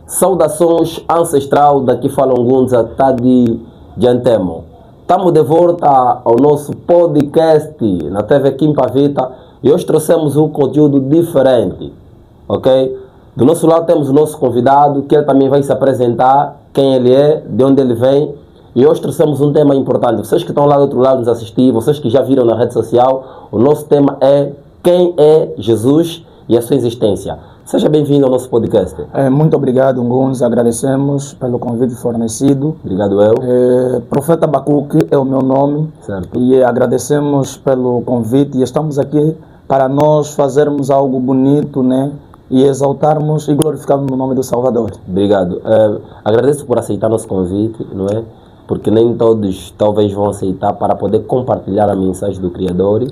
Saudações ancestral, daqui fala Ngunza, tá de Antemo. Estamos de volta ao nosso podcast na TV Quimpavita e hoje trouxemos um conteúdo diferente, ok? Do nosso lado temos o nosso convidado, que ele também vai se apresentar, quem ele é, de onde ele vem. E hoje trouxemos um tema importante. Vocês que estão lá do outro lado nos assistir, vocês que já viram na rede social, o nosso tema é quem é Jesus e a sua existência. Seja bem-vindo ao nosso podcast. Muito obrigado, Ngunza. Agradecemos pelo convite fornecido. Obrigado eu. Profeta Abacuque é o meu nome. Certo. E agradecemos pelo convite. E estamos aqui para nós fazermos algo bonito, né? E exaltarmos e glorificarmos no nome do Salvador. Obrigado. Agradeço por aceitar nosso convite, não é? Porque nem todos talvez vão aceitar para poder compartilhar a mensagem do Criador,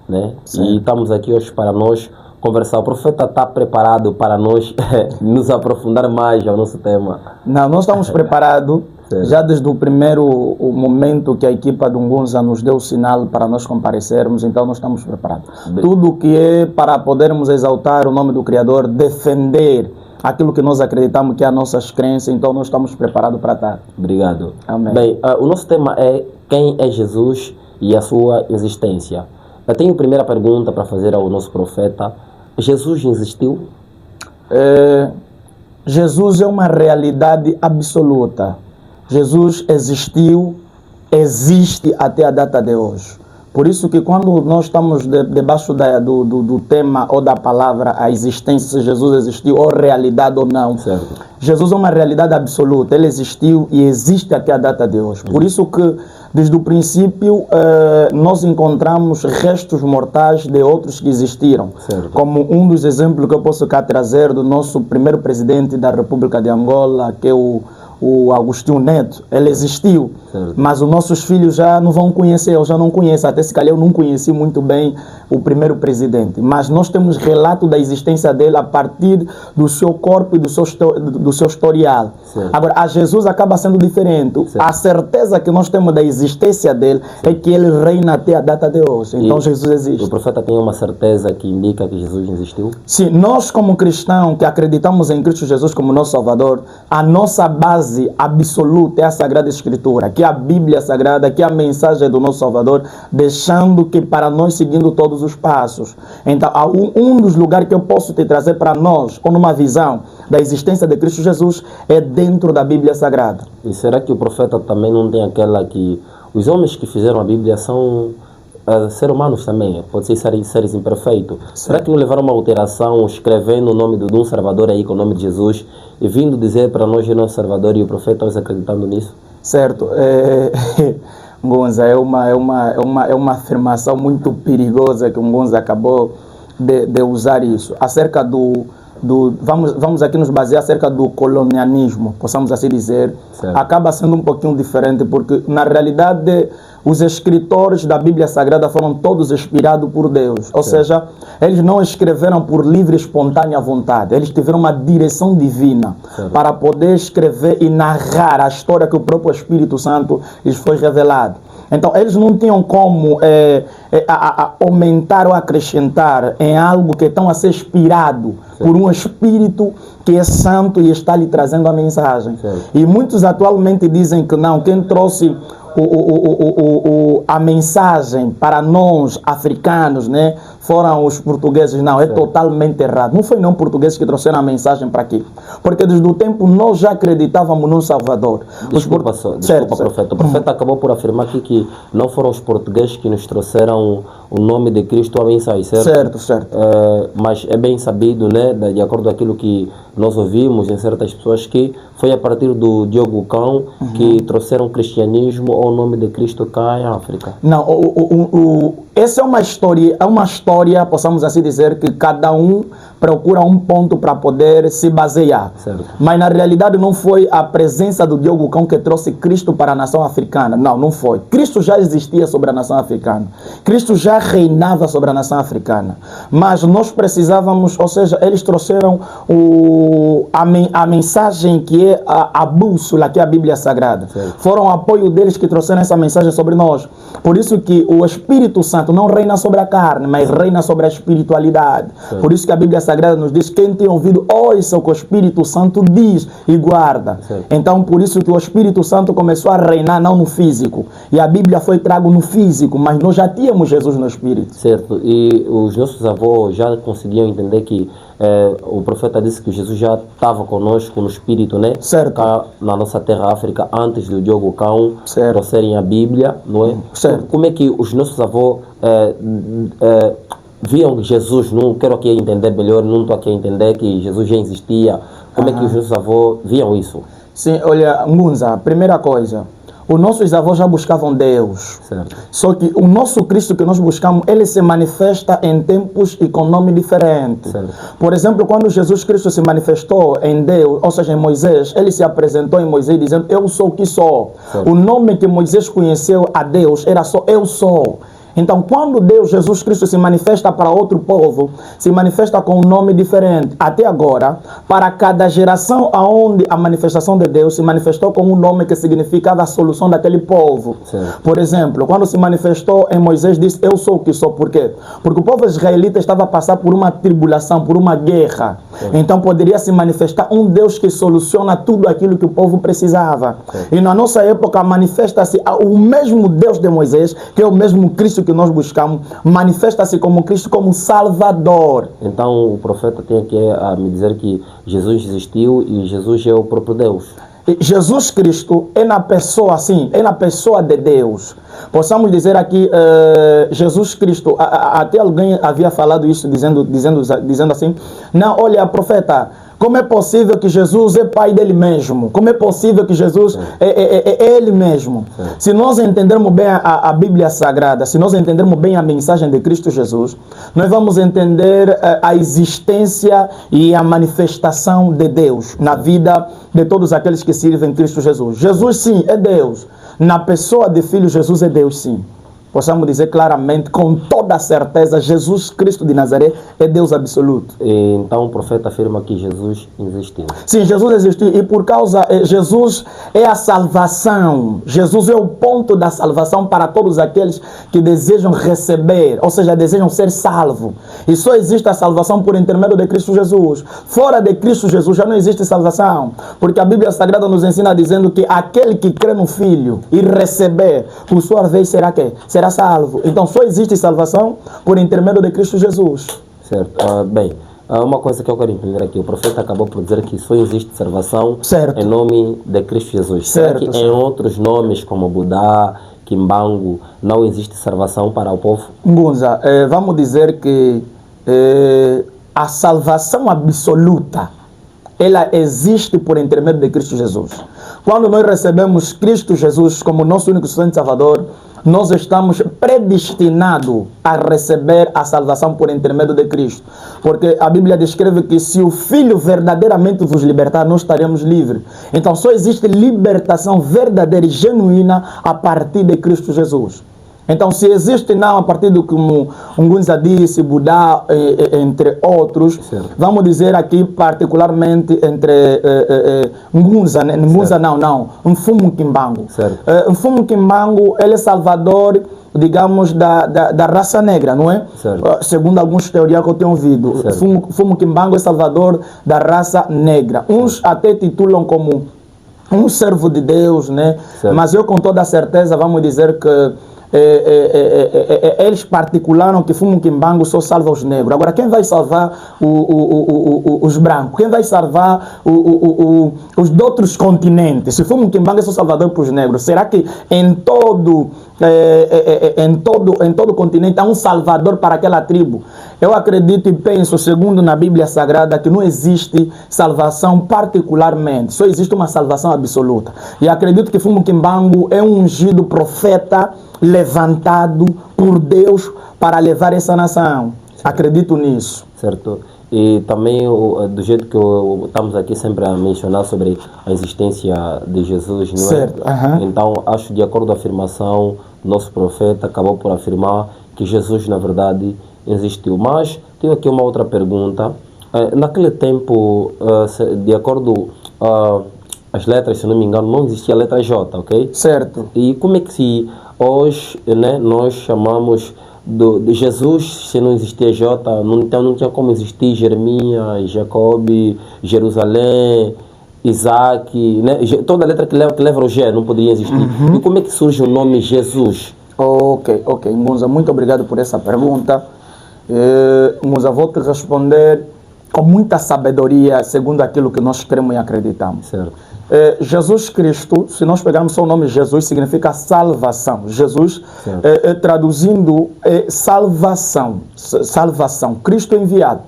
né? Sim. E estamos aqui hoje para nós conversar. O profeta está preparado para nós nos aprofundar mais ao nosso tema? Não, nós estamos preparados. Já desde o primeiro momento que a equipa do Ngunza nos deu o sinal para nós comparecermos, então nós estamos preparados. Tudo que é para podermos exaltar o nome do Criador, defender aquilo que nós acreditamos que é as nossas crenças, então nós estamos preparados para estar. Obrigado. Amém. Bem, o nosso tema é quem é Jesus e a sua existência. Eu tenho a primeira pergunta para fazer ao nosso profeta. Jesus existiu? Jesus é uma realidade absoluta. Jesus existiu, existe até a data de hoje. Por isso que quando nós estamos debaixo do tema ou da palavra a existência, se Jesus existiu ou realidade ou não, certo. Jesus é uma realidade absoluta, ele existiu e existe até a data de hoje. Por isso que desde o princípio nós encontramos restos mortais de outros que existiram. Certo. Como um dos exemplos que eu posso cá trazer do nosso primeiro presidente da República de Angola, que é o Agostinho Neto. Ele existiu, certo. Mas os nossos filhos já não vão conhecer, eu já não conheço, até se calhar eu não conheci muito bem o primeiro presidente, mas nós temos relato da existência dele a partir do seu corpo e do seu historial. Certo. Agora, a Jesus acaba sendo diferente. Certo. A certeza que nós temos da existência dele é que ele reina até a data de hoje. Então Jesus existe. O profeta tem uma certeza que indica que Jesus existiu? Sim, nós como cristãos que acreditamos em Cristo Jesus como nosso Salvador, a nossa base absoluta é a Sagrada Escritura, que é a Bíblia Sagrada, que é a mensagem do nosso Salvador, deixando que para nós seguindo todos os passos. Então, um dos lugares que eu posso te trazer para nós, ou numa visão da existência de Cristo Jesus, é dentro da Bíblia Sagrada. E será que o profeta também não tem aquela que os homens que fizeram a Bíblia são seres humanos também, pode ser seres imperfeitos? Será que não levaram uma alteração escrevendo o nome de um Salvador aí com o nome de Jesus e vindo dizer para nós que é nosso Salvador e o profeta hoje acreditando nisso? Certo. Ngunza, é uma afirmação muito perigosa que o Ngunza acabou de usar isso. Acerca vamos aqui nos basear acerca do colonialismo, possamos assim dizer. Certo. Acaba sendo um pouquinho diferente, porque na realidade os escritores da Bíblia Sagrada foram todos inspirados por Deus. Ou seja, eles não escreveram por livre e espontânea vontade. Eles tiveram uma direção divina, certo, para poder escrever e narrar a história que o próprio Espírito Santo lhes foi revelado. Então, eles não tinham como aumentar ou acrescentar em algo que estão a ser inspirado, certo, por um Espírito que é santo e está lhe trazendo a mensagem. Certo. E muitos atualmente dizem que não, quem trouxe a mensagem para nós africanos, né, foram os portugueses. Não, é totalmente errado. Não foi não portugueses que trouxeram a mensagem para aqui, porque desde o tempo nós já acreditávamos no Salvador. Desculpa, profeta. O profeta acabou por afirmar aqui que não foram os portugueses que nos trouxeram o nome de Cristo, a mensagem, certo? Certo. Mas é bem sabido, né, de acordo com aquilo que nós ouvimos em certas pessoas, que foi a partir do Diogo Cão que trouxeram o cristianismo ao nome de Cristo cá em África. Não, essa é uma história, possamos assim dizer, que cada um procura um ponto para poder se basear. Certo. Mas na realidade não foi a presença do Diogo Cão que trouxe Cristo para a nação africana. Não foi. Cristo já existia sobre a nação africana. Cristo já reinava sobre a nação africana. Mas nós precisávamos, ou seja, eles trouxeram a mensagem que é a bússola, que é a Bíblia Sagrada. Certo. Foram o apoio deles que trouxeram essa mensagem sobre nós. Por isso que o Espírito Santo não reina sobre a carne, mas reina sobre a espiritualidade. Certo. Por isso que a Bíblia Sagrada nos diz: quem tem ouvido, ouça o que o Espírito Santo diz e guarda. Certo. Então, por isso que o Espírito Santo começou a reinar não no físico. E a Bíblia foi trago no físico, mas nós já tínhamos Jesus no Espírito. Certo, e os nossos avós já conseguiam entender que o profeta disse que Jesus já estava conosco no Espírito, né? Certo. Cá na nossa terra África, antes do Diogo Cão Certo. trouxerem a Bíblia, não é? Certo. Como é que os nossos avós viam Jesus? Não quero aqui entender melhor, não estou aqui a entender que Jesus já existia. Como é que os nossos avós viam isso? Sim, olha, Ngunza, primeira coisa, os nossos avós já buscavam Deus. Certo. Só que o nosso Cristo que nós buscamos, ele se manifesta em tempos e com nome diferente. Certo. Por exemplo, quando Jesus Cristo se manifestou em Deus, ou seja, em Moisés, ele se apresentou em Moisés dizendo: eu sou o que sou. Certo. O nome que Moisés conheceu a Deus era só eu sou. Então, quando Deus, Jesus Cristo, se manifesta para outro povo, se manifesta com um nome diferente. Até agora, para cada geração aonde a manifestação de Deus se manifestou com um nome que significava a solução daquele povo. Certo. Por exemplo, quando se manifestou em Moisés, disse: eu sou o que sou. Por quê? Porque o povo israelita estava a passar por uma tribulação, por uma guerra. Então, poderia se manifestar um Deus que soluciona tudo aquilo que o povo precisava. E na nossa época, manifesta-se o mesmo Deus de Moisés, que é o mesmo Cristo que nós buscamos, manifesta-se como Cristo, como Salvador. Então o profeta tem que me dizer que Jesus existiu e Jesus é o próprio Deus. Jesus Cristo é na pessoa assim, é na pessoa de Deus. Possamos dizer aqui, Jesus Cristo, até alguém havia falado isso, dizendo assim: não, olha, profeta, como é possível que Jesus é pai dele mesmo? Como é possível que Jesus é ele mesmo? Se nós entendermos bem a Bíblia Sagrada, se nós entendermos bem a mensagem de Cristo Jesus, nós vamos entender a existência e a manifestação de Deus na vida de todos aqueles que servem Cristo Jesus. Jesus, sim, é Deus. Na pessoa de Filho, Jesus é Deus, sim. Possamos dizer claramente, com toda a certeza, Jesus Cristo de Nazaré é Deus absoluto. E então o profeta afirma que Jesus existiu. Sim, Jesus existiu e por causa, Jesus é a salvação. Jesus é o ponto da salvação para todos aqueles que desejam receber, ou seja, desejam ser salvos. E só existe a salvação por intermédio de Cristo Jesus. Fora de Cristo Jesus já não existe salvação, porque a Bíblia Sagrada nos ensina dizendo que aquele que crê no Filho e receber, por sua vez será que? Será salvo. Então só existe salvação por intermédio de Cristo Jesus. Certo. Bem, uma coisa que eu quero entender aqui: o profeta acabou por dizer que só existe salvação Certo. em nome de Cristo Jesus. Certo, Será que certo. em outros nomes como Budá, Kimbangu, não existe salvação para o povo? Ngunza, vamos dizer que a salvação absoluta, ela existe por intermédio de Cristo Jesus. Quando nós recebemos Cristo Jesus como nosso único suficiente Salvador, nós estamos predestinados a receber a salvação por intermédio de Cristo. Porque a Bíblia descreve que se o Filho verdadeiramente vos libertar, nós estaremos livres. Então só existe libertação verdadeira e genuína a partir de Cristo Jesus. Então, se existe não a partir do que Ngunza disse, Budá, entre outros, certo, vamos dizer aqui particularmente entre Ngunza, Ngunza não, Mfumu Kimbangu. Mfumu Kimbangu, ele é salvador, digamos, da raça negra, não é? Certo. Segundo alguns teorias que eu tenho ouvido, Mfumu Kimbangu é salvador da raça negra. Uns até titulam como um servo de Deus, né? Certo. Mas eu com toda a certeza vamos dizer que eles particularam que Mfumu Kimbangu só salva os negros. Agora, quem vai salvar os brancos? Quem vai salvar os de outros continentes? Se Mfumu Kimbangu é só salvador para os negros, será que em todo o continente há um salvador para aquela tribo? Eu acredito e penso, segundo na Bíblia Sagrada, que não existe salvação particularmente, só existe uma salvação absoluta. E acredito que Mfumu Kimbangu é um ungido profeta levantado por Deus para levar essa nação. Acredito nisso. Certo. E também, do jeito que estamos aqui sempre a mencionar sobre a existência de Jesus, não é? Certo. Então, acho, de acordo com a afirmação, nosso profeta acabou por afirmar que Jesus, na verdade, existiu. Mas tenho aqui uma outra pergunta. Naquele tempo, de acordo as letras, se não me engano, não existia a letra J, ok? Certo. E como é que se hoje, né, nós chamamos de Jesus, se não existia J, então não tinha como existir Jeremias, Jacob, Jerusalém, Isaac, né? Toda letra que leva o G não poderia existir. E como é que surge o nome Jesus? Ok. Ngunza, muito obrigado por essa pergunta. Ngunza, vou te responder com muita sabedoria, segundo aquilo que nós cremos e acreditamos. Certo. Jesus Cristo, se nós pegarmos só o nome Jesus, significa salvação. Jesus, traduzindo, é salvação. Salvação. Cristo enviado.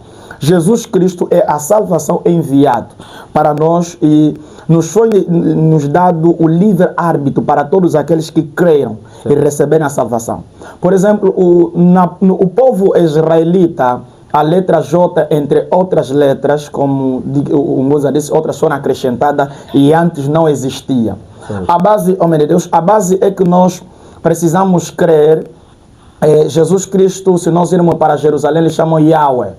Jesus Cristo é a salvação enviado para nós e nos foi nos dado o livre-árbitro para todos aqueles que creiam e receberem a salvação. Por exemplo, o povo israelita, a letra J, entre outras letras, como o Moza disse, outras foram acrescentadas e antes não existia. A base, homem de Deus, a base é que nós precisamos crer. Jesus Cristo, se nós irmos para Jerusalém, eles chamam Yahweh.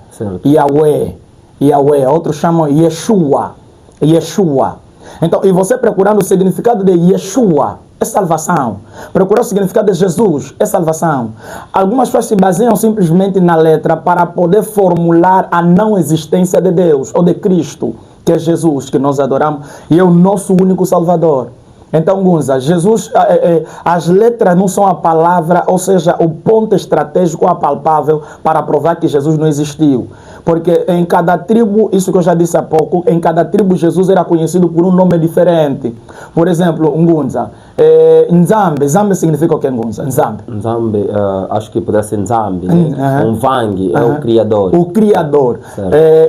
Yahweh. Outros chamam Yeshua. Então, e você procurando o significado de Yeshua, é salvação. Procurar o significado de Jesus, é salvação. Algumas pessoas se baseiam simplesmente na letra para poder formular a não existência de Deus ou de Cristo, que é Jesus, que nós adoramos, e é o nosso único Salvador. Então, Gunza, Jesus, as letras não são a palavra, ou seja, o ponto estratégico apalpável para provar que Jesus não existiu. Porque em cada tribo, isso que eu já disse há pouco, em cada tribo Jesus era conhecido por um nome diferente. Por exemplo, Ngunza, Nzambe. Nzambe significa o que, Ngunza? Nzambe. Nzambe, acho que pudesse ser Nzambe, né? Mvangi, é o Criador. O Criador.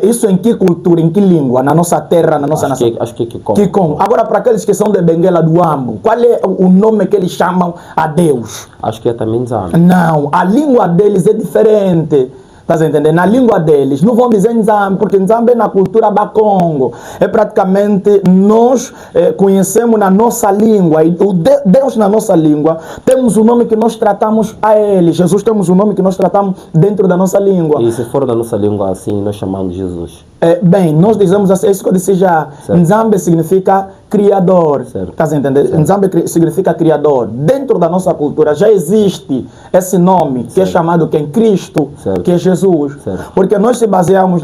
Isso em que cultura, em que língua? Na nossa terra, na nossa nação? Acho que Kikongo. Kikongo. Agora, para aqueles que são de Benguela do Ambo, qual é o nome que eles chamam a Deus? Acho que é também Nzambe. Não, a língua deles é diferente. Estás entendendo? Na língua deles, não vão dizer Nzambe, porque Nzambe é na cultura Bakongo. É praticamente, nós conhecemos na nossa língua, e o Deus na nossa língua, temos o nome que nós tratamos a Ele. Jesus temos o nome que nós tratamos dentro da nossa língua. E se for da nossa língua assim, nós chamamos Jesus? Bem, nós dizemos assim, é isso que eu disse já. Certo. Nzambe significa Criador. Estás entendendo? Certo. Nzambe significa Criador. Dentro da nossa cultura já existe esse nome, certo, que é chamado quem? Cristo, certo, que é Jesus. Certo. Porque nós se baseamos,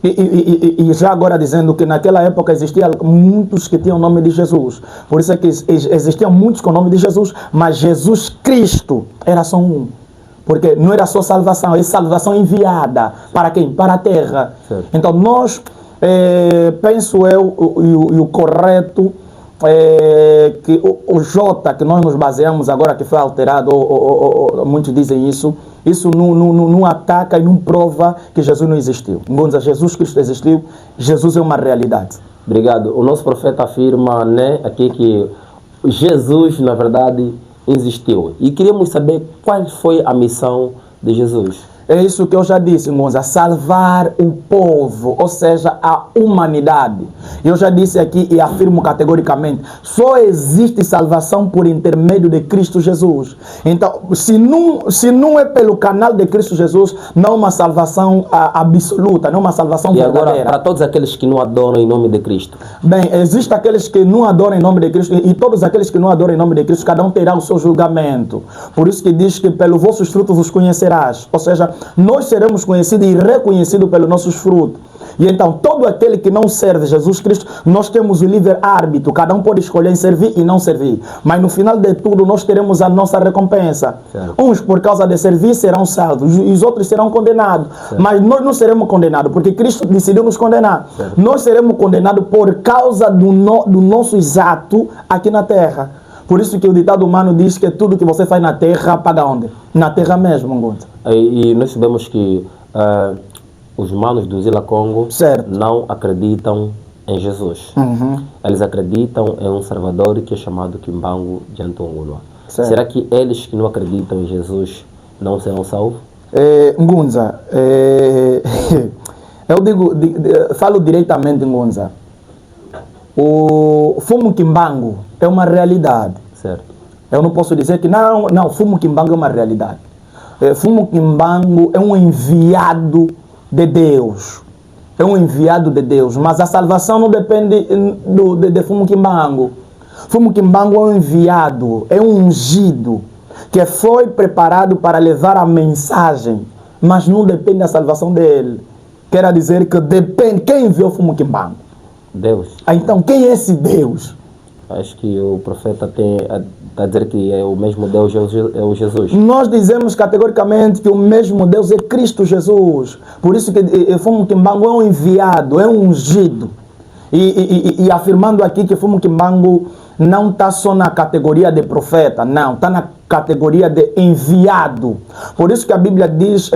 e já agora dizendo que naquela época existiam muitos que tinham o nome de Jesus. Por isso é que existiam muitos com o nome de Jesus, mas Jesus Cristo era só um. Porque não era só salvação, é salvação enviada. Para quem? Para a terra. Certo. Então nós, penso eu, e o correto, que o J que nós nos baseamos agora, que foi alterado, muitos dizem isso não ataca e não prova que Jesus não existiu. Ngunza, Jesus Cristo existiu, Jesus é uma realidade. Obrigado. O nosso profeta afirma, né, aqui que Jesus, na verdade, existiu. E queríamos saber qual foi a missão de Jesus. É isso que eu já disse, Ngunza, salvar o povo, ou seja, a humanidade. Eu já disse aqui e afirmo categoricamente, só existe salvação por intermédio de Cristo Jesus. Então, se não é pelo canal de Cristo Jesus, não é uma salvação absoluta, não é uma salvação verdadeira. E agora, para todos aqueles que não adoram em nome de Cristo? Bem, existem aqueles que não adoram em nome de Cristo, e todos aqueles que não adoram em nome de Cristo, cada um terá o seu julgamento. Por isso que diz que pelos vossos frutos os conhecerás. Ou seja, nós seremos conhecidos e reconhecidos pelos nossos frutos. E então, todo aquele que não serve Jesus Cristo, nós temos o livre-árbitro. Cada um pode escolher em servir e não servir. Mas no final de tudo, nós teremos a nossa recompensa. Certo. Uns, por causa de servir, serão salvos. E os outros serão condenados. Certo. Mas nós não seremos condenados, porque Cristo decidiu nos condenar. Certo. Nós seremos condenados por causa do nosso exato aqui na terra. Por isso que o ditado humano diz que tudo que você faz na terra, paga onde? Na terra mesmo, Ngunza. E nós sabemos que os humanos do Zila Congo, certo, não acreditam em Jesus. Eles acreditam em um Salvador que é chamado Kimbangu Jantungulwa. Será que eles que não acreditam em Jesus não serão salvos? Ngunza, eu falo diretamente, Ngunza. O fumo Kimbangu é uma realidade. Certo. Eu não posso dizer que não, fumo Kimbangu é uma realidade. Fumo Kimbangu é um enviado de Deus. É um enviado de Deus. Mas a salvação não depende de fumo Kimbangu. Fumo Kimbangu é um enviado, é um ungido. que foi preparado para levar a mensagem, mas não depende da salvação dele. Quer dizer que depende quem enviou Fumo Kimbangu. Deus. Então, quem é esse Deus? Acho que o profeta está a dizer que é o mesmo Deus, é o Jesus. Nós dizemos categoricamente que o mesmo Deus é Cristo Jesus. Por isso que Fumo Kimbangu é um enviado, é um ungido. E afirmando aqui que Fumo Kimbangu não está só na categoria de profeta, não, está na categoria de enviado. Por isso que a Bíblia diz,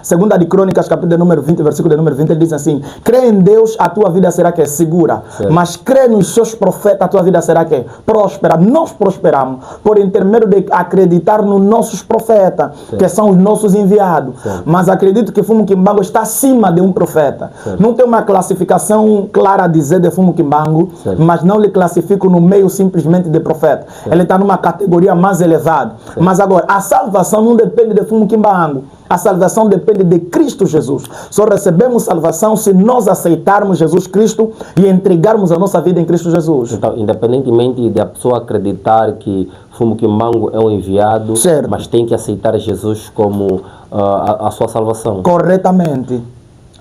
segunda de Crônicas, capítulo número 20, versículo número 20, ele diz assim: crê em Deus, a tua vida será que é segura, mas crê nos seus profetas, a tua vida será que é próspera. Nós prosperamos por intermédio de acreditar nos nossos profetas, que são os nossos enviados. Mas acredito que Fumo Kimbangu está acima de um profeta. Não tem uma classificação clara a dizer de Fumo Kimbangu, mas não lhe classifico no meio simplesmente de profeta. Ele está numa categoria mais elevada. Mas agora, a salvação não depende de Fumo Kimbangu. A salvação depende de Cristo Jesus. Só recebemos salvação se nós aceitarmos Jesus Cristo e entregarmos a nossa vida em Cristo Jesus. Então, independentemente da pessoa acreditar que Fumo Kimbangu é um enviado, mas tem que aceitar Jesus como a sua salvação. Corretamente.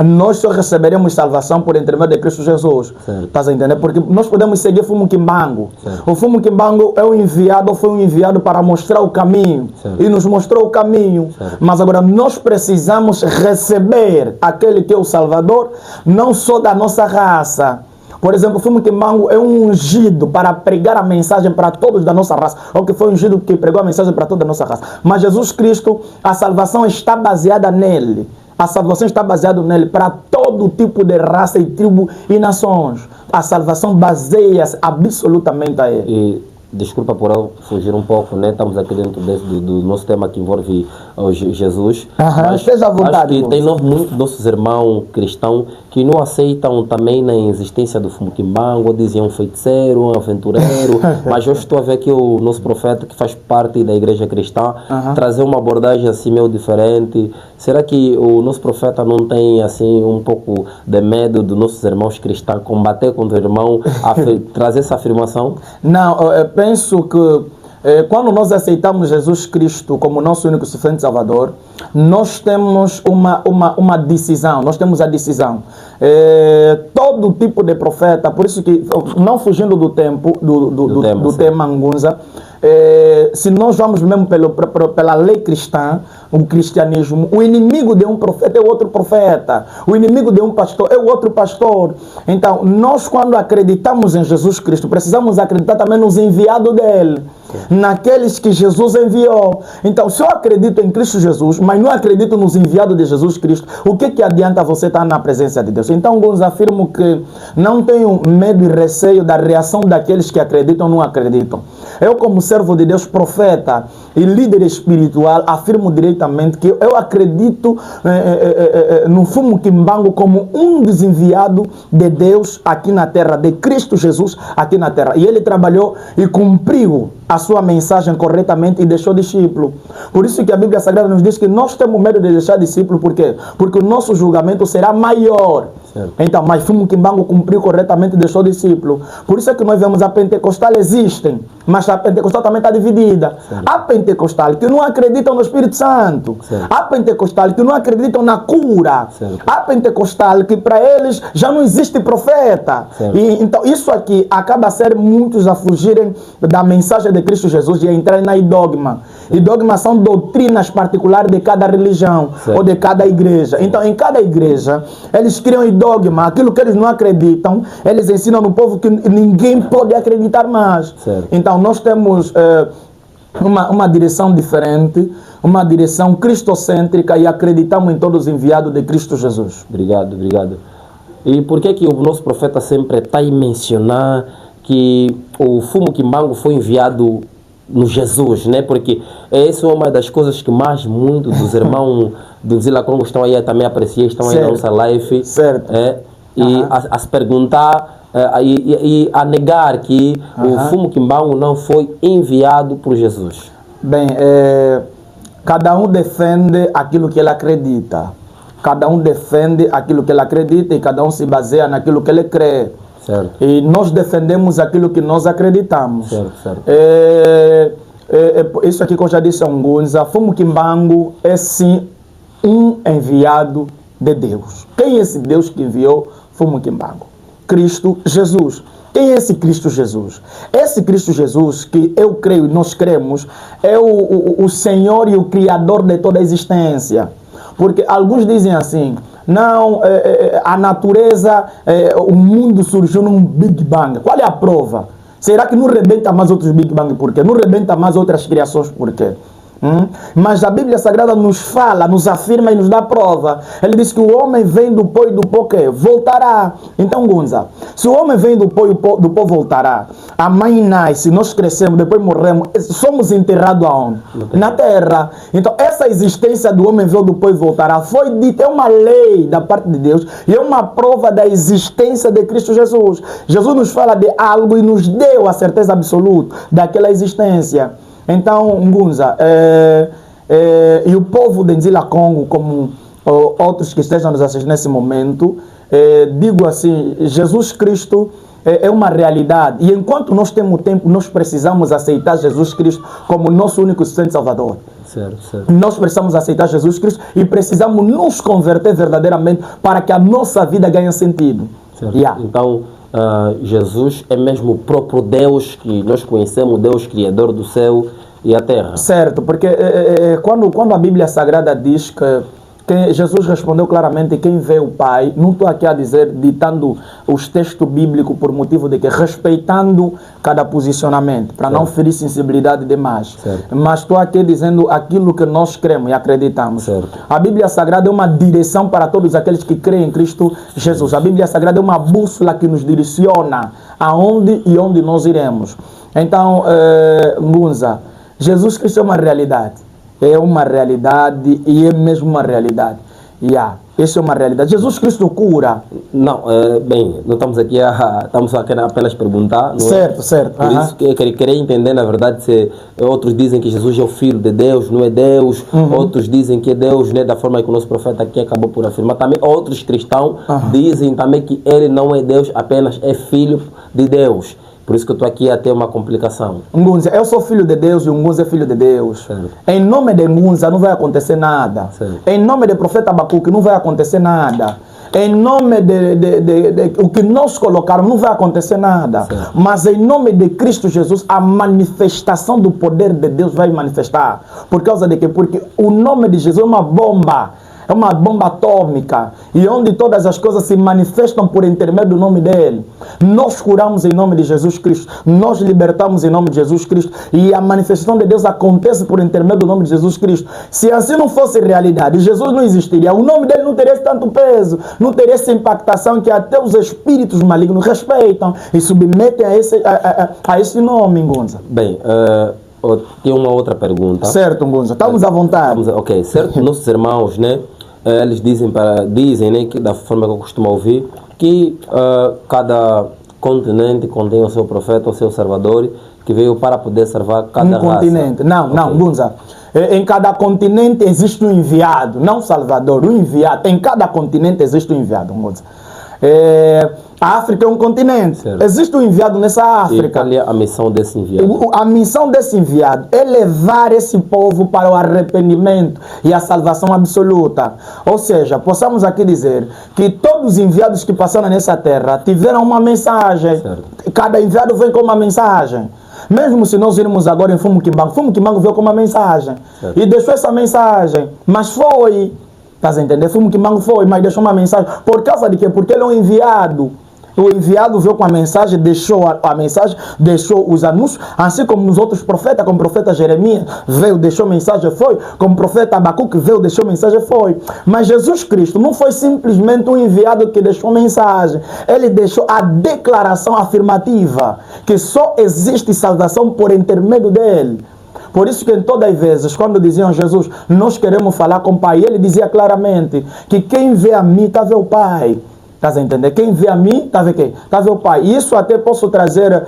Nós só receberemos salvação por intermédio de Cristo Jesus. Estás a entender? Porque nós podemos seguir Fumo Kimbangu. O Fumo Kimbangu é um enviado, foi um enviado para mostrar o caminho. E nos mostrou o caminho. Mas agora nós precisamos receber aquele que é o Salvador, não só da nossa raça. Por exemplo, o Fumo Kimbangu é um ungido para pregar a mensagem para todos da nossa raça. Ou que foi um ungido que pregou a mensagem para toda a nossa raça. Mas Jesus Cristo, a salvação está baseada nele. A salvação está baseada nele para todo tipo de raça e tribo e nações. A salvação baseia-se absolutamente a ele. E, desculpa por eu fugir um pouco, né? Estamos aqui dentro do nosso tema que envolve Jesus. Mas esteja à vontade. Acho que tem muitos nossos irmãos cristãos que não aceitam também na existência do Fumo Kimbangu, diziam um feiticeiro, um aventureiro. Mas eu estou a ver que o nosso profeta, que faz parte da igreja cristã, trazer uma abordagem assim meio diferente. Será que o nosso profeta não tem assim um pouco de medo dos nossos irmãos cristãos combater contra o irmão, trazer essa afirmação? Não, eu penso que quando nós aceitamos Jesus Cristo como nosso único suficiente Salvador, nós temos uma decisão, nós temos a decisão. Todo tipo de profeta, por isso que, não fugindo do tempo, do tema Ngunza, se nós vamos mesmo pela lei cristã, o cristianismo, o inimigo de um profeta é outro profeta, o inimigo de um pastor é outro pastor. Então, nós quando acreditamos em Jesus Cristo, precisamos acreditar também nos enviados dele, naqueles que Jesus enviou. Então, se eu acredito em Cristo Jesus, mas não acredito nos enviados de Jesus Cristo, o que adianta você estar na presença de Deus? Então, alguns afirmam que não tenho medo e receio da reação daqueles que acreditam ou não acreditam. Eu, como servo de Deus, profeta e líder espiritual, afirmo diretamente que eu acredito no Fumo Kimbangu como um dos enviados de Deus aqui na terra, de Cristo Jesus aqui na terra. E ele trabalhou e cumpriu a sua mensagem corretamente e deixou discípulo. Por isso que a Bíblia Sagrada nos diz que nós temos medo de deixar discípulo. Por quê? Porque o nosso julgamento será maior. Então, mas Fumo Kimbangu cumpriu corretamente e deixou discípulo. Por isso é que nós vemos a pentecostal existem, mas a pentecostal também está dividida. Há pentecostal que não acreditam no Espírito Santo. Há pentecostal que não acreditam na cura. Há pentecostal que para eles já não existe profeta. E, então, isso aqui acaba a ser muitos a fugirem da mensagem de Cristo Jesus e a entrarem na dogma. E dogmas são doutrinas particulares de cada religião ou de cada igreja. Então, em cada igreja, eles criam dogma, aquilo que eles não acreditam, eles ensinam no povo que ninguém pode acreditar mais. Então, nós temos uma direção diferente, uma direção cristocêntrica e acreditamos em todos os enviados de Cristo Jesus. Obrigado, obrigado. E por que o nosso profeta sempre está a mencionar que o Fumo Kimbangu foi enviado no Jesus, né? Porque essa é uma das coisas que mais muitos dos irmãos do Zila Congo estão aí a também apreciar, estão aí na nossa live. E a se perguntar e a negar que o Fumo Kimbangu não foi enviado por Jesus. Bem, cada um defende aquilo que ele acredita. Cada um defende aquilo que ele acredita e cada um se baseia naquilo que ele crê. E nós defendemos aquilo que nós acreditamos. isso aqui que eu já disse a Ngunza, Fumukimbangu é sim um enviado de Deus. Quem é esse Deus que enviou Fumukimbangu? Cristo Jesus. Quem é esse Cristo Jesus? Esse Cristo Jesus, que eu creio e nós cremos, é o Senhor e o Criador de toda a existência. Porque alguns dizem assim, não, a natureza, o mundo surgiu num Big Bang. Qual é a prova? Será que não rebenta mais outros Big Bang? Por quê? Não rebenta mais outras criações? Por quê? Mas a Bíblia Sagrada nos fala, nos afirma e nos dá prova. Ele diz que o homem vem do pó e do pó que voltará. Então, Gunza, se o homem vem do pó e do pó voltará, a mãe nasce, nós crescemos, depois morremos, somos enterrados aonde? Na terra. Então, essa existência do homem veio do pó e voltará foi dita, é uma lei da parte de Deus e é uma prova da existência de Cristo Jesus. Jesus nos fala de algo e nos deu a certeza absoluta daquela existência. Então, Ngunza, e o povo de Nzila Congo, como outros que estejam nos assistindo nesse momento, digo assim, Jesus Cristo é uma realidade. E enquanto nós temos tempo, nós precisamos aceitar Jesus Cristo como nosso único suficiente Salvador. Certo. Nós precisamos aceitar Jesus Cristo e precisamos nos converter verdadeiramente para que a nossa vida ganhe sentido. Então, Jesus é mesmo o próprio Deus que nós conhecemos, Deus Criador do céu e a terra. Certo, porque quando a Bíblia Sagrada diz que Jesus respondeu claramente quem vê o Pai, não estou aqui a dizer, ditando os textos bíblicos por motivo de que respeitando cada posicionamento, para não ferir sensibilidade demais. Mas estou aqui dizendo aquilo que nós cremos e acreditamos. A Bíblia Sagrada é uma direção para todos aqueles que creem em Cristo Jesus. A Bíblia Sagrada é uma bússola que nos direciona aonde e onde nós iremos. Então, Ngunza, Jesus Cristo é uma realidade. É uma realidade e é mesmo uma realidade. Isso é uma realidade. Jesus Cristo cura. Não, bem, não estamos aqui estamos apenas perguntar. Não certo. Por isso que eu queria entender, na verdade, se outros dizem que Jesus é o Filho de Deus, não é Deus. Outros dizem que é Deus, né, da forma que o nosso profeta aqui acabou por afirmar. Também outros cristãos dizem também que ele não é Deus, apenas é Filho de Deus. Por isso que eu estou aqui a ter uma complicação. Ngunza, eu sou filho de Deus e o Ngunza é filho de Deus. Em nome de Ngunza não vai acontecer nada. Em nome do profeta Abacuque não vai acontecer nada. Em nome de o que nós colocaram não vai acontecer nada. Mas em nome de Cristo Jesus, a manifestação do poder de Deus vai manifestar. Por causa de quê? Porque o nome de Jesus é uma bomba. É uma bomba atômica, e onde todas as coisas se manifestam por intermédio do nome dele. Nós curamos em nome de Jesus Cristo, nós libertamos em nome de Jesus Cristo, e a manifestação de Deus acontece por intermédio do nome de Jesus Cristo. Se assim não fosse realidade, Jesus não existiria, o nome dele não teria tanto peso, não teria essa impactação que até os espíritos malignos respeitam e submetem a esse nome, Ngunza. Bem, tem uma outra pergunta. Certo, Ngunza, estamos à vontade. Ok, certo. Nossos irmãos, né, eles dizem, né, que da forma que eu costumo ouvir, que cada continente contém o seu profeta, o seu salvador, que veio para poder salvar cada raça. Continente. Não, Ngunza. Em cada continente existe um enviado, não salvador, um enviado. Em cada continente existe um enviado, Ngunza. A África é um continente. Existe um enviado nessa África. E qual é a missão desse enviado? A missão desse enviado é levar esse povo para o arrependimento e a salvação absoluta. Ou seja, possamos aqui dizer que todos os enviados que passaram nessa terra tiveram uma mensagem. Cada enviado vem com uma mensagem. Mesmo se nós irmos agora em Fumukimbangu veio com uma mensagem. E deixou essa mensagem. Mas foi... Estás a entender? Fumukimbangu foi, mas deixou uma mensagem. Por causa de quê? Porque ele é um enviado. O enviado veio com a mensagem, deixou a mensagem, deixou os anúncios, assim como nos outros profetas, como o profeta Jeremias veio, deixou mensagem, foi, como o profeta Abacuque veio, deixou mensagem, foi. Mas Jesus Cristo não foi simplesmente um enviado que deixou mensagem, ele deixou a declaração afirmativa, que só existe salvação por intermédio dele. Por isso que em todas as vezes, quando diziam Jesus, nós queremos falar com o Pai, ele dizia claramente que quem vê a mim, está a ver o Pai. Estás a entender? Quem vê a mim, está a ver quem? Está a ver o Pai. E isso até posso trazer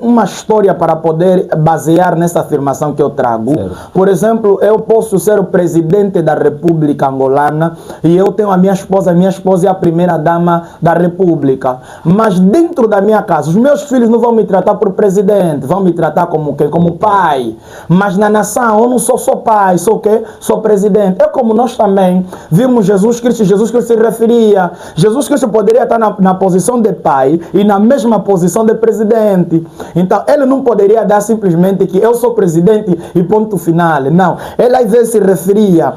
uma história para poder basear nessa afirmação que eu trago. Certo. Por exemplo, eu posso ser o presidente da República Angolana e eu tenho a minha esposa é a primeira dama da República. Mas dentro da minha casa, os meus filhos não vão me tratar por presidente, vão me tratar como quem? Como pai. Mas na nação eu não sou só pai, sou o quê? Sou presidente. É como nós também vimos Jesus Cristo se referia. Jesus Cristo poderia estar na posição de pai e na mesma posição de presidente. Então, ele não poderia dar simplesmente que eu sou presidente e ponto final. Não. Ele às vezes se referia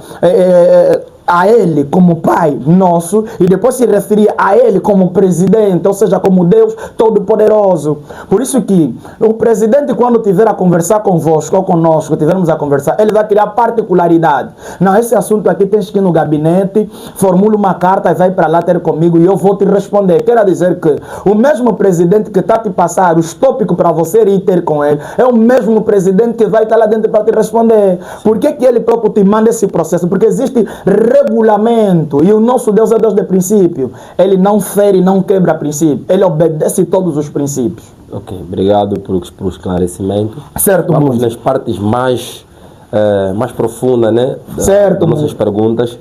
a ele como pai nosso e depois se referia a ele como presidente, ou seja, como Deus Todo-Poderoso. Por isso que o presidente, quando tiver a conversar convosco ou conosco, tivermos a conversar, ele vai criar particularidade. Não, esse assunto aqui tens que ir no gabinete, formula uma carta e vai para lá ter comigo e eu vou te responder. Quer dizer que o mesmo presidente que está a te passar os tópicos para você ir ter com ele, é o mesmo presidente que vai estar lá dentro para te responder. Por que ele próprio te manda esse processo? Porque existe regulamento e o nosso Deus é Deus de princípio. Ele não fere, não quebra princípio. Ele obedece todos os princípios. Ok, obrigado por esclarecimento. Certo, vamos nas partes mais profundas, né, certo, das nossas perguntas.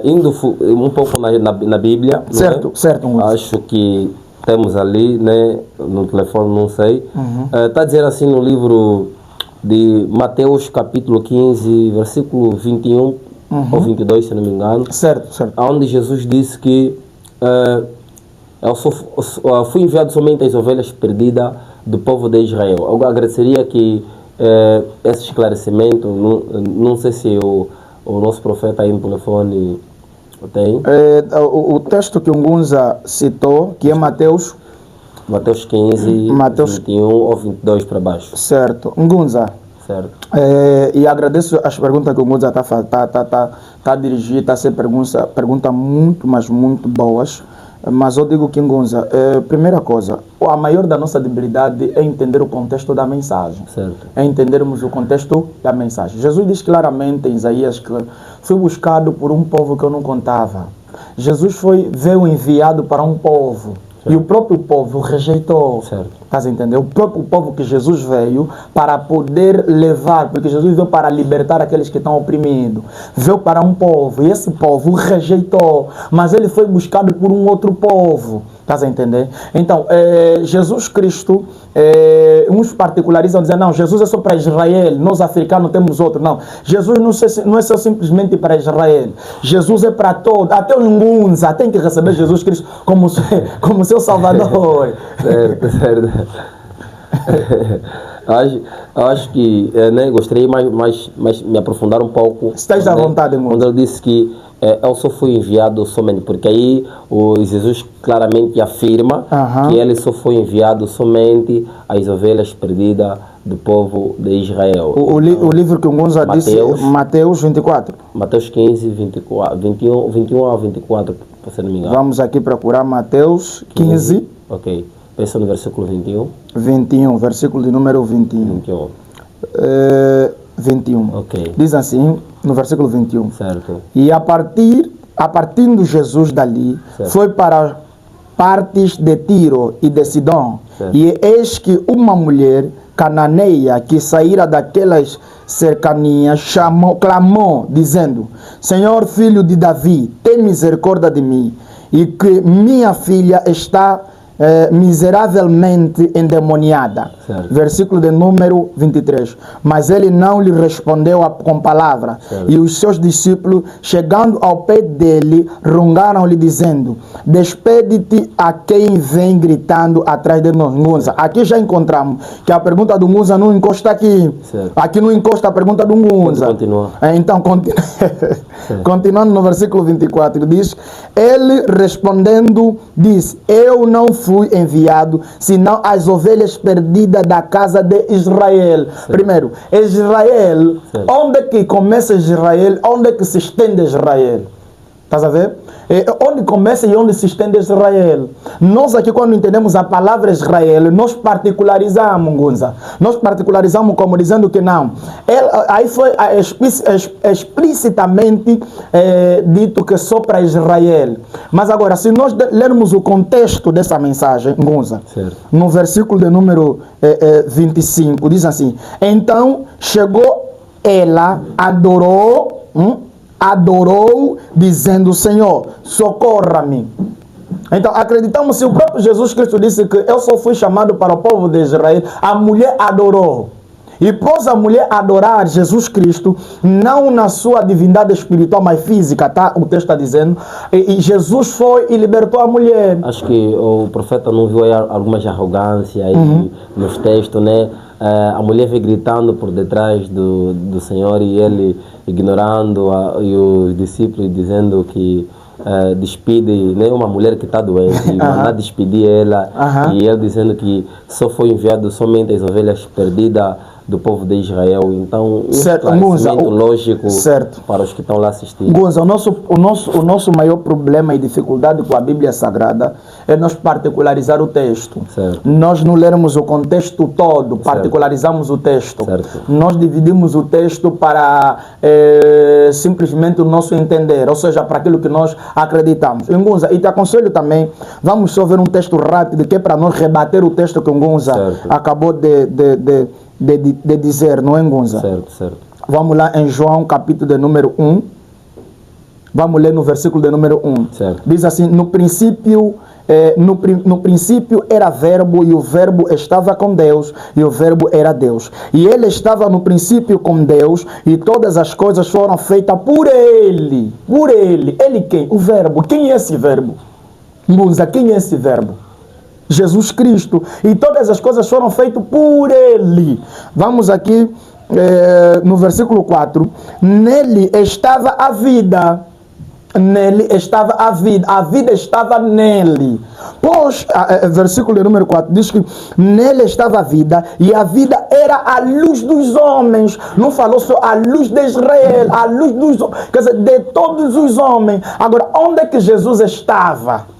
Indo um pouco na Bíblia. Certo, né? certo. Acho que temos ali, né, no telefone, não sei. Está a dizer assim no livro de Mateus capítulo 15, versículo 21 ou 22, se não me engano. Certo, certo. Onde Jesus disse que eu fui enviado somente às ovelhas perdidas do povo de Israel. Eu agradeceria que esse esclarecimento, não sei se o nosso profeta aí no telefone tem. O texto que o Ngunza citou, que é Mateus 15, 21 ou 22 para baixo. Certo. Ngunza. Certo. E agradeço as perguntas que o Ngunza está a dirigir, está a ser pergunta muito, mas muito boas. Mas eu digo que, Ngunza, primeira coisa, a maior da nossa debilidade é entender o contexto da mensagem. Certo. É entendermos o contexto da mensagem. Jesus diz claramente em Isaías que fui buscado por um povo que eu não contava. Jesus veio enviado para um povo. Certo. E o próprio povo rejeitou. Estás a entender? O próprio povo que Jesus veio para poder levar, porque Jesus veio para libertar aqueles que estão oprimidos. Veio para um povo e esse povo rejeitou. Mas ele foi buscado por um outro povo. Estás a entender? Então, Jesus Cristo, uns particularizam dizendo, não, Jesus é só para Israel, nós africanos temos outro. Não, Jesus não é só simplesmente para Israel. Jesus é para todos, até os Ngunza tem que receber Jesus Cristo como seu Salvador. Certo. Acho que gostaria mais me aprofundar um pouco. Estás à vontade, irmão. Quando ele disse que eu só fui enviado somente, porque aí o Jesus claramente afirma que ele só foi enviado somente às ovelhas perdidas do povo de Israel. O livro que o Ngunza disse, Mateus 24. Mateus 15, 21 a 24, se não me engano. Vamos aqui procurar Mateus 15. Ok. Pensa no versículo 21. 21, versículo de número 21. 21. Ok. Diz assim, no versículo 21. Certo. E partindo Jesus dali, certo, foi para partes de Tiro e de Sidom. Certo. E eis que uma mulher cananeia que saíra daquelas cercanias clamou, dizendo: Senhor, filho de Davi, tem misericórdia de mim, e que minha filha está miseravelmente endemoniada. Certo. Versículo de número 23. Mas ele não lhe respondeu com palavra. Certo. E os seus discípulos, chegando ao pé dele, rungaram-lhe dizendo: despede-te a quem vem gritando atrás de nós. Ngunza. Aqui já encontramos que a pergunta do Ngunza não encosta aqui. Certo. Aqui não encosta a pergunta do Ngunza. Continua. Então, continuando no versículo 24, diz: ele respondendo diz: eu não fui enviado senão as ovelhas perdidas da casa de Israel. Certo. Primeiro, Israel, certo, onde é que começa Israel? Onde é que se estende Israel? Estás a ver? Onde começa e onde se estende Israel. Nós aqui, quando entendemos a palavra Israel, nós particularizamos, Gunza. Nós particularizamos como dizendo que não. Aí foi explicitamente dito que só para Israel. Mas agora, se nós lermos o contexto dessa mensagem, Gunza, no versículo de número 25, diz assim: então chegou ela, adorou, dizendo: Senhor, socorra-me. Então, acreditamos, se o próprio Jesus Cristo disse que eu só fui chamado para o povo de Israel, a mulher adorou. E pôs a mulher adorar Jesus Cristo, não na sua divindade espiritual, mas física, tá? O texto está dizendo. E Jesus foi e libertou a mulher. Acho que o profeta não viu aí algumas arrogâncias aí nos textos, né? A mulher veio gritando por detrás do Senhor e ele ignorando, e os discípulos dizendo que despide, né, uma mulher que está doente, e mandar despedir ela, e ele dizendo que só foi enviado somente as ovelhas perdidas do povo de Israel. Então, certo, esclarecimento lógico certo. Para os que estão lá assistindo. Gunza, o nosso maior problema e dificuldade com a Bíblia Sagrada é nós particularizar o texto. Certo. Nós não lermos o contexto todo, particularizamos o texto. Certo. Nós dividimos o texto para simplesmente o nosso entender, ou seja, para aquilo que nós acreditamos. Gunza, e te aconselho também, vamos só ver um texto rápido que é para nós rebater o texto que o Gunza acabou de dizer, não é, Gunza? Certo. Vamos lá em João, capítulo de número 1. Vamos ler no versículo de número 1. Certo. Diz assim: no princípio era verbo, e o verbo estava com Deus, e o verbo era Deus. E ele estava no princípio com Deus, e todas as coisas foram feitas por ele. Por ele. Ele quem? O verbo. Quem é esse verbo? Gunza, quem é esse verbo? Jesus Cristo. E todas as coisas foram feitas por ele. Vamos aqui no versículo 4. Nele estava a vida. Nele estava a vida estava nele. Pois, versículo número 4 diz que nele estava a vida, e a vida era a luz dos homens. Não falou só a luz de Israel, a luz dos homens, quer dizer, de todos os homens. Agora, onde é que Jesus estava?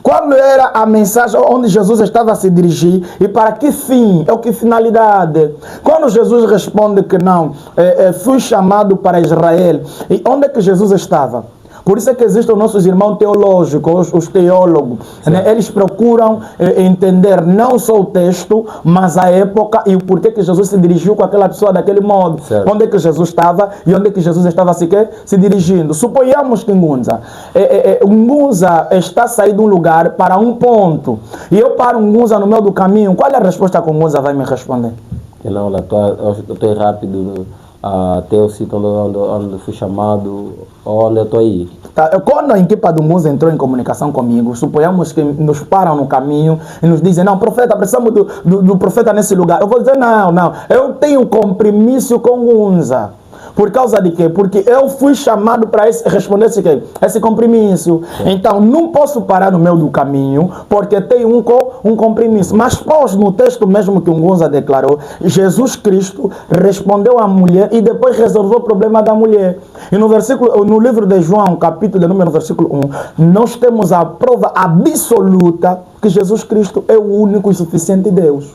Qual era a mensagem onde Jesus estava a se dirigir e para que fim, ou que finalidade? Quando Jesus responde que não, fui chamado para Israel, e onde é que Jesus estava? Por isso é que existem os nossos irmãos teológicos, os teólogos, né? Eles procuram entender não só o texto, mas a época e o porquê que Jesus se dirigiu com aquela pessoa daquele modo. Certo. Onde é que Jesus estava e onde é que Jesus estava se dirigindo. Suponhamos que Ngunza está saindo de um lugar para um ponto, e eu paro Ngunza no meio do caminho. Qual é a resposta que Ngunza vai me responder? Não, eu estou rápido até o sítio onde fui chamado, onde eu estou aí. Tá. Quando a equipa do Ngunza entrou em comunicação comigo, suponhamos que nos param no caminho e nos dizem: não, profeta, precisamos do profeta nesse lugar. Eu vou dizer: não, eu tenho compromisso com Ngunza. Por causa de quê? Porque eu fui chamado para responder esse compromisso. Então, não posso parar no meio do caminho, porque tenho um compromisso. Mas, pós, no texto mesmo que o Ngunza declarou, Jesus Cristo respondeu à mulher e depois resolveu o problema da mulher. E no livro de João, capítulo de número versículo 1, nós temos a prova absoluta que Jesus Cristo é o único e suficiente Deus.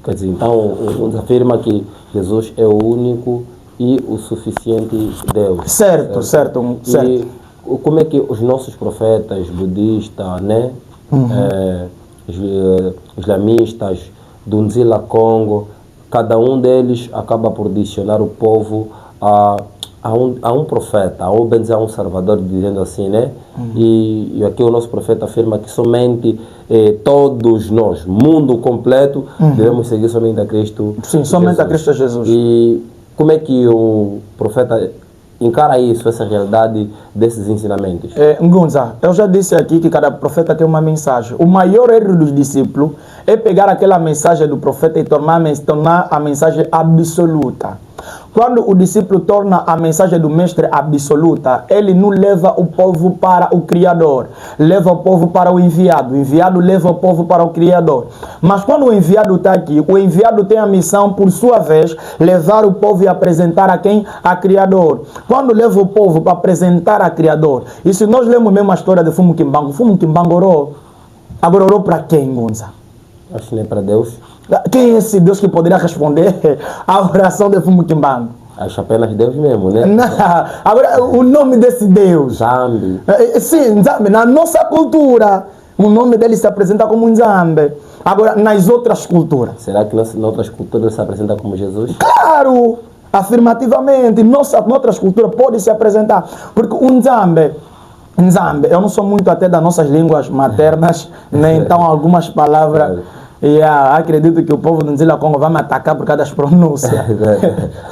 Quer dizer, então, o Ngunza afirma que Jesus é o único e o suficiente Deus. Certo. E como é que os nossos profetas budistas, né, islamistas, do Nzila Congo, cada um deles acaba por direcionar o povo a um profeta, ou bem dizer a um salvador, dizendo assim, né? E aqui o nosso profeta afirma que somente todos nós, mundo completo, devemos seguir somente a Cristo. Sim, somente a Cristo Jesus. E como é que o profeta encara isso, essa realidade desses ensinamentos? Ngunza, eu já disse aqui que cada profeta tem uma mensagem. O maior erro dos discípulos é pegar aquela mensagem do profeta e tornar a mensagem absoluta. Quando o discípulo torna a mensagem do mestre absoluta, ele não leva o povo para o Criador, leva o povo para o enviado leva o povo para o Criador. Mas quando o enviado está aqui, o enviado tem a missão, por sua vez, levar o povo e apresentar a quem? A Criador. Quando leva o povo para apresentar a Criador, e se nós lemos mesmo a história de Fumo Kimbangu orou. Agora orou para quem, Gonza? Acho que nem para Deus. Quem é esse Deus que poderia responder à oração de Fumo Kimbangu? Acho apenas Deus mesmo, né? Não. Agora, o nome desse Deus? Nzambi. Sim, Nzambi. Na nossa cultura, o nome dele se apresenta como Nzambi. Agora, nas outras culturas? Será que nas outras culturas se apresenta como Jesus? Claro! Afirmativamente. Noutras culturas pode se apresentar. Porque o Nzambi, eu não sou muito até das nossas línguas maternas, né? Então algumas palavras... acredito que o povo do Nzila Congo vai me atacar por causa das pronúncias.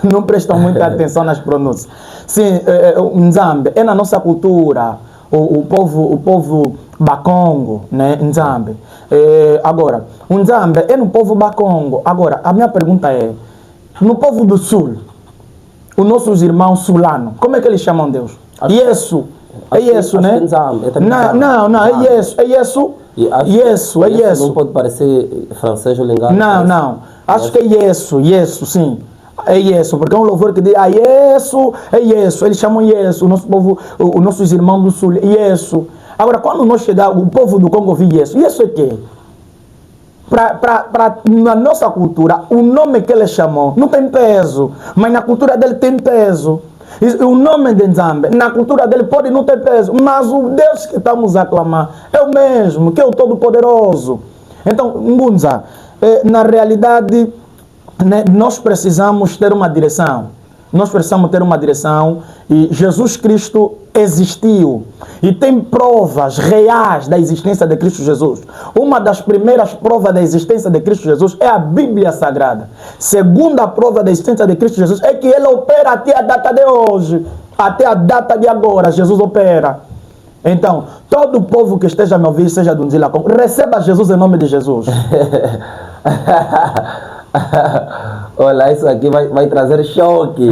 Não prestam muita atenção nas pronúncias. Sim, o Nzambi é na nossa cultura. O povo Bakongo, né? Nzambi. Agora, o Nzambi é no povo Bakongo. Agora, a minha pergunta é: no povo do Sul, os nossos irmãos sulanos, como é que eles chamam Deus? Yesu. É Yesu, né? Não, é Yesu. É Yesu. É Yesu. Não pode parecer francês ou lingado. Não. Acho que é Yesu, sim. É Yesu, porque é um louvor que diz, é Yesu. Eles chamam Yesu, o nosso povo, os nossos irmãos do Sul, Yesu. Agora, quando nós chegamos, o povo do Congo viu Yesu. Yesu é quê? Na nossa cultura, o nome que ele chamou não tem peso, mas na cultura dele tem peso. O nome de Nzambi, na cultura dele pode não ter peso, mas o Deus que estamos a clamar é o mesmo, que é o Todo-Poderoso. Então, Ngunza, na realidade, né, nós precisamos ter uma direção. E Jesus Cristo existiu e tem provas reais da existência de Cristo Jesus. Uma das primeiras provas da existência de Cristo Jesus é a Bíblia Sagrada. Segunda prova da existência de Cristo Jesus é que ele opera até a data de hoje, até a data de agora, Jesus opera. Então, todo o povo que esteja a me ouvir, seja do Nzila Congo, receba Jesus em nome de Jesus. Olha, isso aqui vai trazer choque,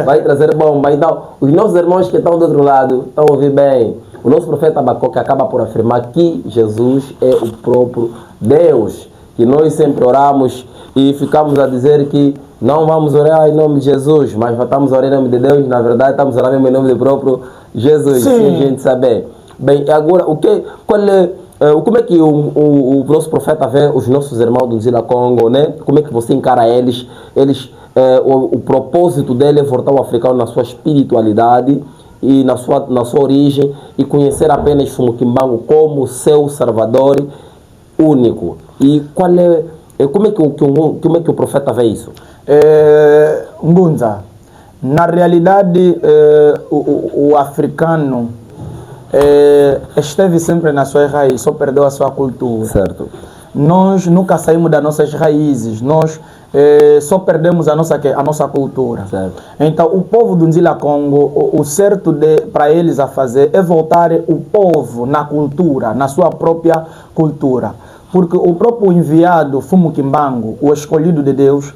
vai trazer bomba. Então, os nossos irmãos que estão do outro lado estão a ouvir bem. O nosso profeta Abacuque acaba por afirmar que Jesus é o próprio Deus, que nós sempre oramos e ficamos a dizer que não vamos orar em nome de Jesus, mas estamos a orar em nome de Deus. Na verdade, estamos a orar em nome do próprio Jesus. Sim. Sem a gente saber. Bem, agora, como é que o nosso profeta vê os nossos irmãos do Nzila Congo, né? Como é que você encara eles? O propósito dele é voltar ao africano na sua espiritualidade e na sua origem e conhecer apenas Fumo Kimbangu como seu salvador único. E como é que o profeta vê isso? Ngunza, na realidade, o africano esteve sempre na sua raiz, só perdeu a sua cultura. Certo. Nós nunca saímos das nossas raízes, nós só perdemos a nossa cultura. Certo. Então, o povo do Nzila Congo, o certo para eles a fazer é voltar o povo na cultura, na sua própria cultura. Porque o próprio enviado Fumo Kimbangu, o escolhido de Deus,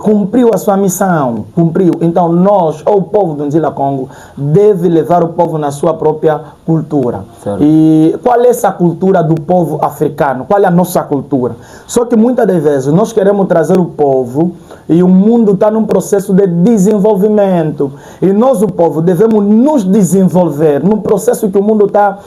cumpriu a sua missão, cumpriu. Então nós, ou o povo do Nzila Congo, deve levar o povo na sua própria cultura. Certo. E qual é essa cultura do povo africano? Qual é a nossa cultura? Só que muitas das vezes nós queremos trazer o povo e o mundo está num processo de desenvolvimento. E nós, o povo, devemos nos desenvolver num processo que o mundo está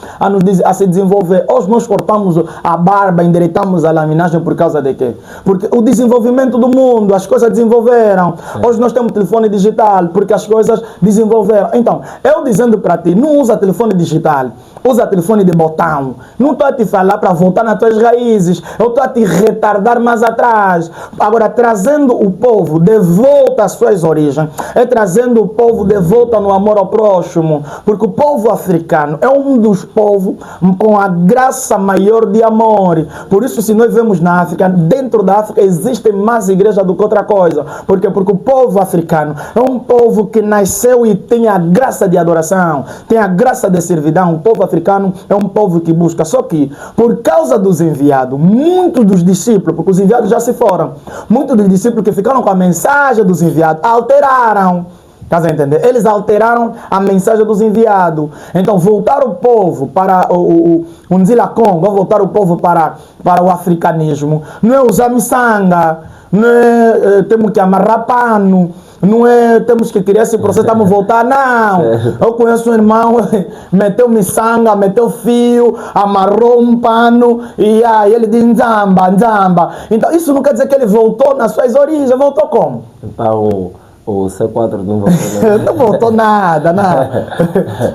a se desenvolver. Hoje nós cortamos a barba, endireitamos a laminagem por causa de quê? Porque o desenvolvimento do mundo, as coisas desenvolveram. Sim. Hoje nós temos telefone digital porque as coisas desenvolveram. Então, eu dizendo para ti, não usa telefone digital, usa telefone de botão. Não estou a te falar para voltar nas tuas raízes, eu estou a te retardar mais atrás. Agora, trazendo o povo de volta às suas origens, é trazendo o povo de volta no amor ao próximo, porque o povo africano é um dos povos com a graça maior de amor. Por isso, se nós vemos na África, dentro da África existe mais igreja do que outra coisa. Por quê? Porque o povo africano é um povo que nasceu e tem a graça de adoração, tem a graça de servidão. O povo africano africano é um povo que busca. Só que, por causa dos enviados, muitos dos discípulos, porque os enviados já se foram, muitos dos discípulos que ficaram com a mensagem dos enviados alteraram. Estás a entender? Eles alteraram a mensagem dos enviados. Então, voltar o povo para o Nzilakong, voltar o povo para o africanismo, não é usar miçanga, não é temos que amarrar pano, não é temos que criar esse processo, estamos a voltar, não. Eu conheço um irmão, meteu miçanga, meteu fio, amarrou um pano e aí ele diz nzamba, nzamba. Então, isso não quer dizer que ele voltou nas suas origens, voltou como? Então, o C4 não voltou nada. Não voltou nada, nada.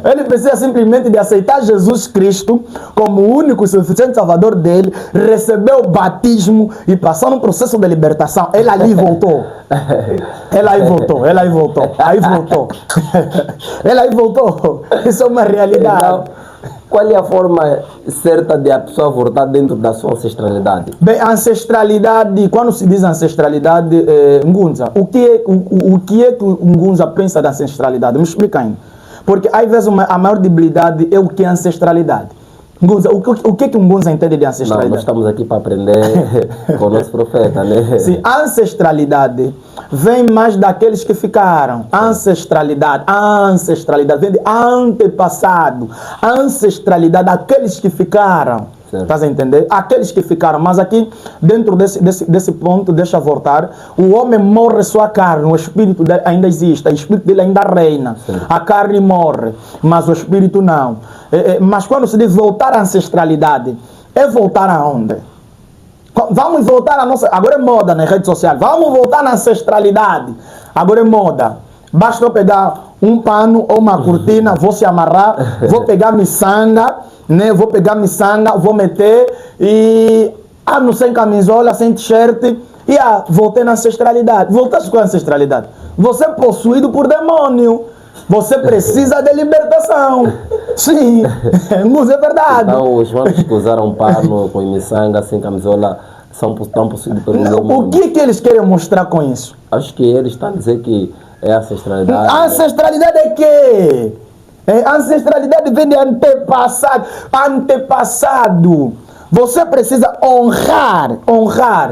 Ele precisa simplesmente de aceitar Jesus Cristo como o único e suficiente salvador dele, receber o batismo e passar num processo de libertação. Ele ali voltou. Ele aí voltou, ele aí voltou, aí voltou. Ele aí voltou. Isso é uma realidade. Então, qual é a forma certa de a pessoa voltar dentro da sua ancestralidade? Bem, ancestralidade, quando se diz ancestralidade, Ngunza, o que é que o Ngunza pensa da ancestralidade? Me explica ainda. Porque às vezes a maior debilidade é o que é ancestralidade. Ngunza, o que é que o Ngunza entende de ancestralidade? Não, nós estamos aqui para aprender com o nosso profeta, né? Sim, ancestralidade vem mais daqueles que ficaram. Ancestralidade vem de antepassado. Ancestralidade, aqueles que ficaram. Estás a entender? Aqueles que ficaram. Mas aqui, dentro desse ponto, deixa voltar. O homem morre sua carne, o espírito dele ainda existe, o espírito dele ainda reina. Certo. A carne morre, mas o espírito não. Mas quando se diz voltar à ancestralidade, é voltar aonde? Vamos voltar à nossa... Agora é moda nas redes sociais. Vamos voltar na ancestralidade. Agora é moda. Basta eu pegar um pano ou uma cortina, vou se amarrar, vou pegar miçanga, né? Vou pegar miçanga, vou meter e... não sem camisola, sem t-shirt. E voltei na ancestralidade. Voltaste com a ancestralidade. Você é possuído por demônio. Você precisa de libertação. Sim, mas é verdade. Então, os manos que usaram pano com miçanga, sem camisola, estão possuídos pelo demônio. O que eles querem mostrar com isso? Acho que eles estão a dizer que é ancestralidade. A ancestralidade é quê? A ancestralidade vem de antepassado. Antepassado. Você precisa honrar,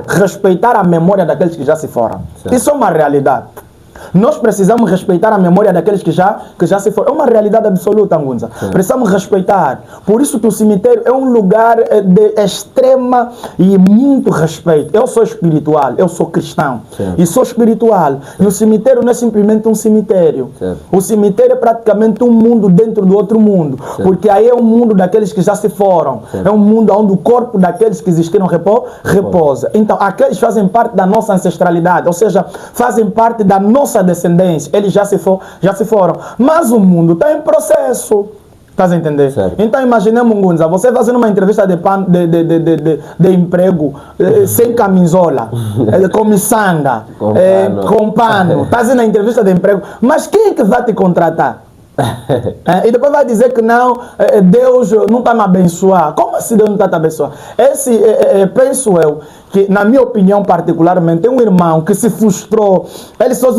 respeitar a memória daqueles que já se foram. Certo. Isso é uma realidade. Nós precisamos respeitar a memória daqueles que já se foram. É uma realidade absoluta, Ngunza. Precisamos respeitar. Por isso que o cemitério é um lugar de extrema e muito respeito. Eu sou espiritual, eu sou cristão. E sou espiritual. E o cemitério não é simplesmente um cemitério. O cemitério é praticamente um mundo dentro do outro mundo. Porque aí é um mundo daqueles que já se foram. É um mundo onde o corpo daqueles que existiram repousa. Então, aqueles fazem parte da nossa ancestralidade. Ou seja, fazem parte da nossa descendência, eles já se foram. Mas o mundo está em processo. Estás a entender? Certo. Então imaginemos, Ngunza, você fazendo uma entrevista de emprego sem camisola, com miçanga, com pano. Estás fazendo a entrevista de emprego, mas quem é que vai te contratar? E depois vai dizer que não, Deus não está me abençoar. Como assim Deus não está te abençoar? Penso eu que, na minha opinião particularmente, tem um irmão que se frustrou. Ele só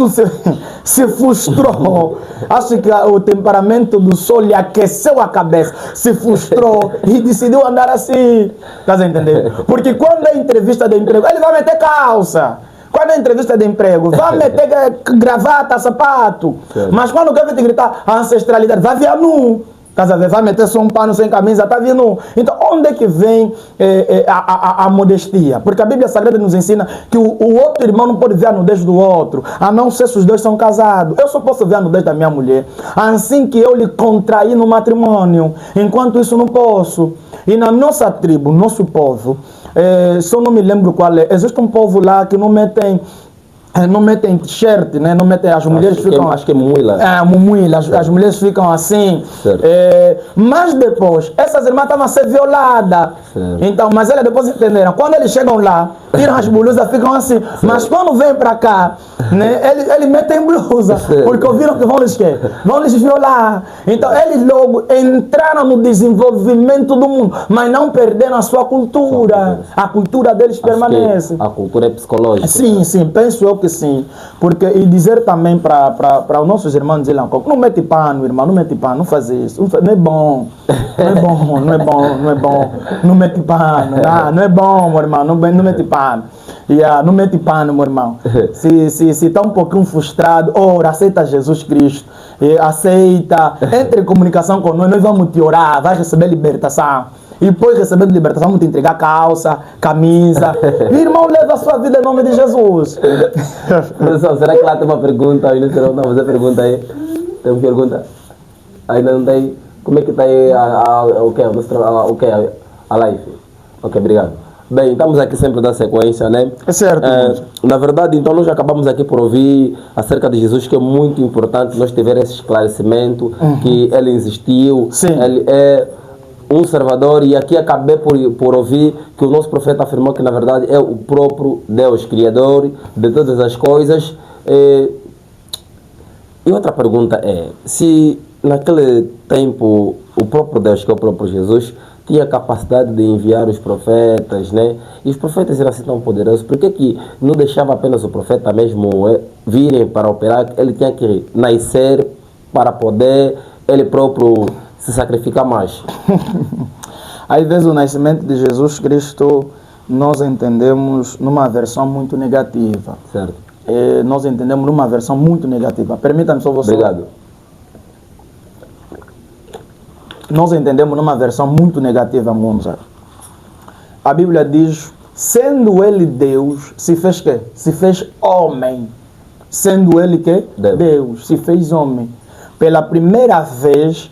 se frustrou. Acho que o temperamento do sol lhe aqueceu a cabeça. Se frustrou e decidiu andar assim. Estás a entender? Porque quando é entrevista de emprego, ele vai meter calça. Quando é entrevista de emprego, vai meter gravata, sapato. Certo. Mas quando quer te gritar a ancestralidade, vai vir nu. Vai meter só um pano sem camisa, está vindo. Então, onde é que vem a modestia? Porque a Bíblia Sagrada nos ensina que o outro irmão não pode ver a nudez do outro, a não ser se os dois são casados. Eu só posso ver a nudez da minha mulher assim que eu lhe contraí no matrimônio. Enquanto isso, não posso. E na nossa tribo, nosso povo, só não me lembro qual é, existe um povo lá que não metem t-shirt, né? Não metem, as mulheres ficam... Acho que é muila. Muila, as mulheres ficam assim. Mas depois, essas irmãs estavam a ser violadas. Então, mas elas depois entenderam. Quando eles chegam lá, tiram as blusas, ficam assim. Certo. Mas quando vêm para cá, né, eles metem blusa. Certo. Porque ouviram que vão lhes violar. Então, eles logo entraram no desenvolvimento do mundo, mas não perderam a sua cultura. A cultura deles permanece. A cultura é psicológica. Sim, penso eu que sim. Porque, e dizer também para os nossos irmãos de Lancôme, não mete pano, irmão, não mete pano, não faz isso. Não é bom. Não é bom, não é bom, não é bom. Não mete pano, não é bom, meu irmão, não mete pano. Não mete pano, meu irmão. Se está um pouquinho frustrado, ora, aceita Jesus Cristo. Aceita, entre em comunicação com nós vamos te orar, vai receber libertação. E depois de receber libertação, vamos te entregar calça, camisa. Irmão, leva a sua vida em nome de Jesus. Professor, será que lá tem uma pergunta? Não, fazer pergunta aí. Tem uma pergunta? Ainda não tem? Como é que está aí a live? Ok, obrigado. Bem, estamos aqui sempre da sequência, né? É certo. Na verdade, então, nós acabamos aqui por ouvir acerca de Jesus, que é muito importante nós ter esse esclarecimento, que ele existiu, ele é um Salvador, e aqui acabei por ouvir que o nosso profeta afirmou que, na verdade, é o próprio Deus, Criador de todas as coisas. E outra pergunta é, se naquele tempo o próprio Deus, que é o próprio Jesus, tinha capacidade de enviar os profetas, né? E os profetas eram assim tão poderosos, por que não deixava apenas o profeta mesmo virem para operar? Ele tinha que nascer para poder ele próprio se sacrificar mais. Às vezes o nascimento de Jesus Cristo nós entendemos numa versão muito negativa. Certo. Nós entendemos numa versão muito negativa. Permita-me só você. Obrigado. Nós entendemos numa versão muito negativa, Monza. A Bíblia diz, sendo ele Deus, se fez quê? Se fez homem. Sendo ele quê? Deus, se fez homem. Pela primeira vez,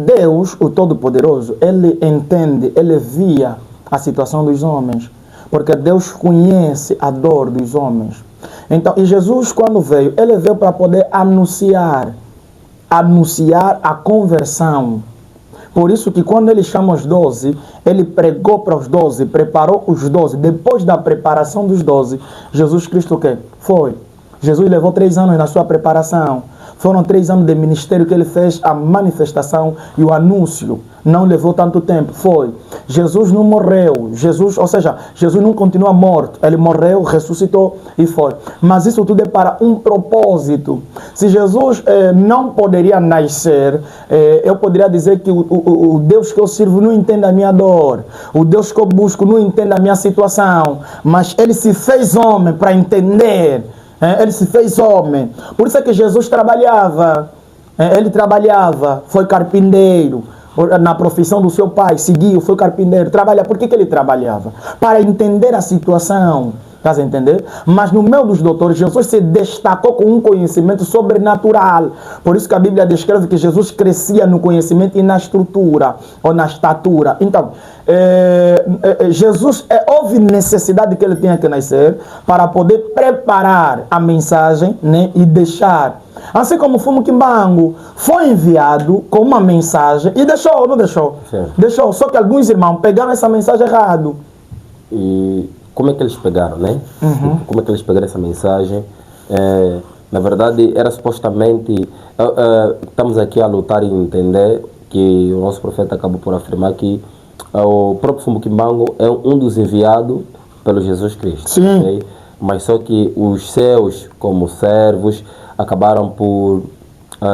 Deus, o Todo-Poderoso, ele entende, ele via a situação dos homens. Porque Deus conhece a dor dos homens. Então, e Jesus, quando veio, ele veio para poder anunciar a conversão. Por isso que quando ele chama os 12, ele pregou para os 12, preparou os 12. Depois da preparação dos 12, Jesus Cristo o quê? Foi. Jesus levou 3 anos na sua preparação. Foram 3 anos de ministério que ele fez a manifestação e o anúncio. Não levou tanto tempo. Foi. Jesus não morreu. Jesus não continua morto. Ele morreu, ressuscitou e foi. Mas isso tudo é para um propósito. Se Jesus não poderia nascer, eu poderia dizer que o Deus que eu sirvo não entende a minha dor. O Deus que eu busco não entende a minha situação. Mas ele se fez homem para entender. Ele se fez homem. Por isso é que Jesus trabalhava. Ele trabalhava, foi carpinteiro. Na profissão do seu pai, seguiu, foi carpinteiro. Trabalha. Por que ele trabalhava? Para entender a situação. Estás a entender? Mas no meio dos doutores, Jesus se destacou com um conhecimento sobrenatural. Por isso que a Bíblia descreve que Jesus crescia no conhecimento e na estrutura, ou na estatura. Então, Jesus, houve necessidade que ele tinha que nascer para poder preparar a mensagem, né, e deixar. Assim como Fumo Kimbangu foi enviado com uma mensagem e deixou, não deixou? Sim. Deixou, só que alguns irmãos pegaram essa mensagem errado. E como é que eles pegaram, né? Como é que eles pegaram essa mensagem? Na verdade, era supostamente... estamos aqui a lutar e entender que o nosso profeta acabou por afirmar que o próprio Fumo Kimbangu é um dos enviados pelo Jesus Cristo. Sim. Okay? Mas só que os seus, como servos, acabaram por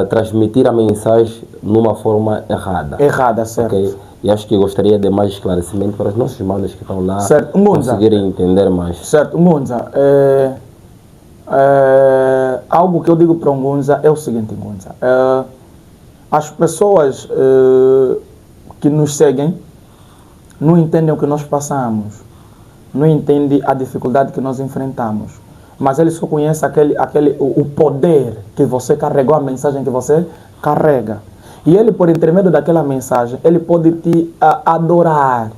transmitir a mensagem numa forma errada. Errada, certo. Okay? E acho que gostaria de mais esclarecimento para os nossos irmãos que estão lá, certo. conseguirem entender mais. Certo, Ngunza. Algo que eu digo para o Ngunza é o seguinte, Ngunza. As pessoas que nos seguem não entendem o que nós passamos, não entendem a dificuldade que nós enfrentamos, mas eles só conhecem o poder que você carregou, a mensagem que você carrega. E ele, por intermédio daquela mensagem, ele pode te adorar.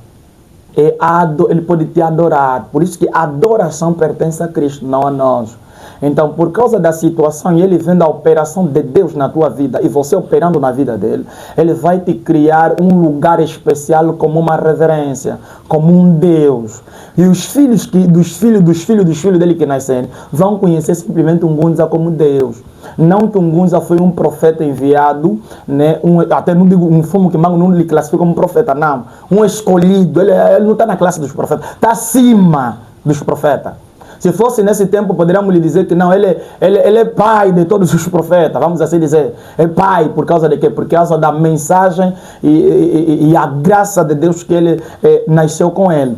Ele pode te adorar. Por isso que a adoração pertence a Cristo, não a nós. Então, por causa da situação, e ele vendo a operação de Deus na tua vida, e você operando na vida dele, ele vai te criar um lugar especial como uma reverência, como um Deus. E os filhos dos filhos dele que nascerem, vão conhecer simplesmente um Ngunza como Deus. Não que um Ngunza foi um profeta enviado, né? Até não digo um Fumo Kimbangu, não lhe classifica como profeta, não. Um escolhido, ele não está na classe dos profetas, está acima dos profetas. Se fosse nesse tempo, poderíamos lhe dizer que não, ele é pai de todos os profetas, vamos assim dizer. É pai, por causa de quê? Por causa da mensagem e a graça de Deus que ele nasceu com ele.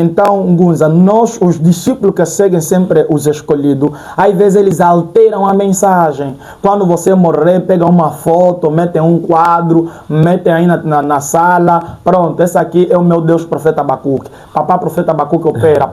Então, Ngunza, nós, os discípulos que seguem sempre os escolhidos, às vezes eles alteram a mensagem. Quando você morrer, pegam uma foto, metem um quadro, metem aí na sala, pronto, esse aqui é o meu Deus, profeta Abacuque. Papá, profeta Abacuque opera.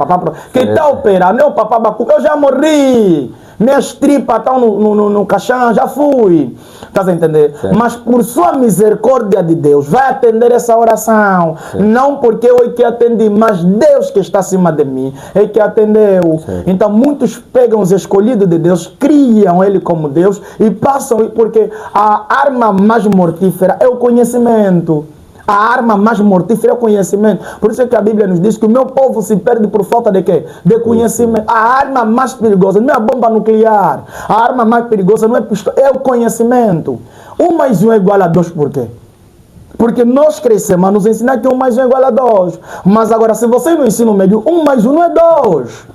Quem está operando? Não, papá Abacuque, eu já morri. Minhas tripas estão no caixão, já fui. Estás a entender? Certo. Mas por sua misericórdia de Deus, vai atender essa oração. Certo. Não porque eu é que atendi, mas Deus que está acima de mim é que atendeu. Certo. Então muitos pegam os escolhidos de Deus, criam ele como Deus e passam, porque a arma mais mortífera é o conhecimento. A arma mais mortífera é o conhecimento. Por isso é que a Bíblia nos diz que o meu povo se perde por falta de quê? De conhecimento. A arma mais perigosa não é a bomba nuclear. A arma mais perigosa não é pistola, é o conhecimento. 1 mais 1 é igual a 2 por quê? Porque nós crescemos a nos ensinar que 1 mais 1 é igual a 2. Mas agora, se você no ensino médio, 1 mais 1 não é 2.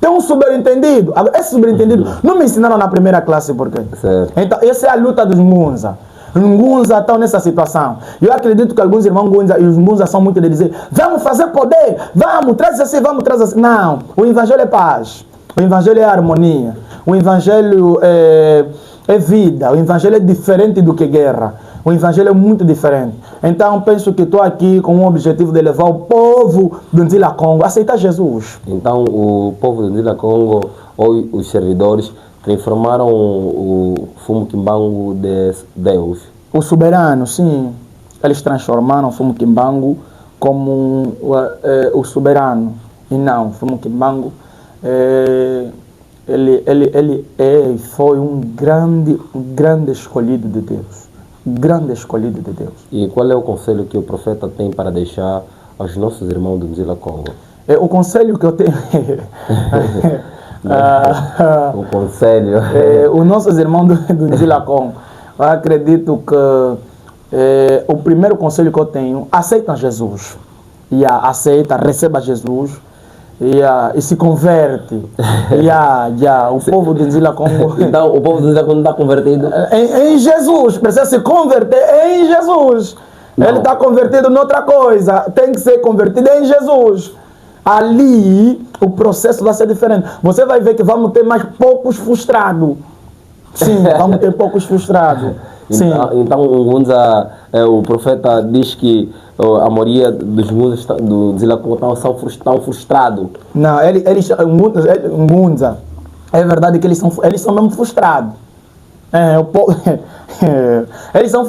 Tem um subentendido. Esse subentendido não me ensinaram na primeira classe por quê? Certo. Então, essa é a luta dos Ngunza. Ngunza estão nessa situação. Eu acredito que alguns irmãos Ngunza, e os Ngunza são muito de dizer, vamos fazer poder, vamos, traz assim, vamos, traz assim. Não, o evangelho é paz, o evangelho é harmonia, o evangelho é vida, o evangelho é diferente do que guerra, o evangelho é muito diferente. Então penso que estou aqui com o objetivo de levar o povo do Nzila Congo a aceitar Jesus. Então o povo do Nzila Congo, ou os servidores, transformaram o Fumo Kimbangu de Deus. O soberano, sim. Eles transformaram o Fumo Kimbangu como o soberano. E não, o Fumo Kimbangu ele foi um grande escolhido de Deus. Grande escolhido de Deus. E qual é o conselho que o profeta tem para deixar aos nossos irmãos do Nzila Congo? O conselho que eu tenho... o conselho. Os nossos irmãos do Nzila Congo, eu acredito que o primeiro conselho que eu tenho, aceita Jesus. Aceita, receba Jesus e se converte. O povo do Nzila Congo. Então, o povo do Nzila Congo não está convertido? Em Jesus, precisa se converter em Jesus. Não. Ele está convertido em outra coisa, tem que ser convertido em Jesus. Ali o processo vai ser diferente. Você vai ver que vamos ter mais poucos frustrados. Sim, vamos ter poucos frustrados. Sim. Então o profeta diz que a maioria dos Ngunza do Nzila Congo estão frustrados. Não, Ngunza, é verdade que eles são mesmo frustrados. Eles são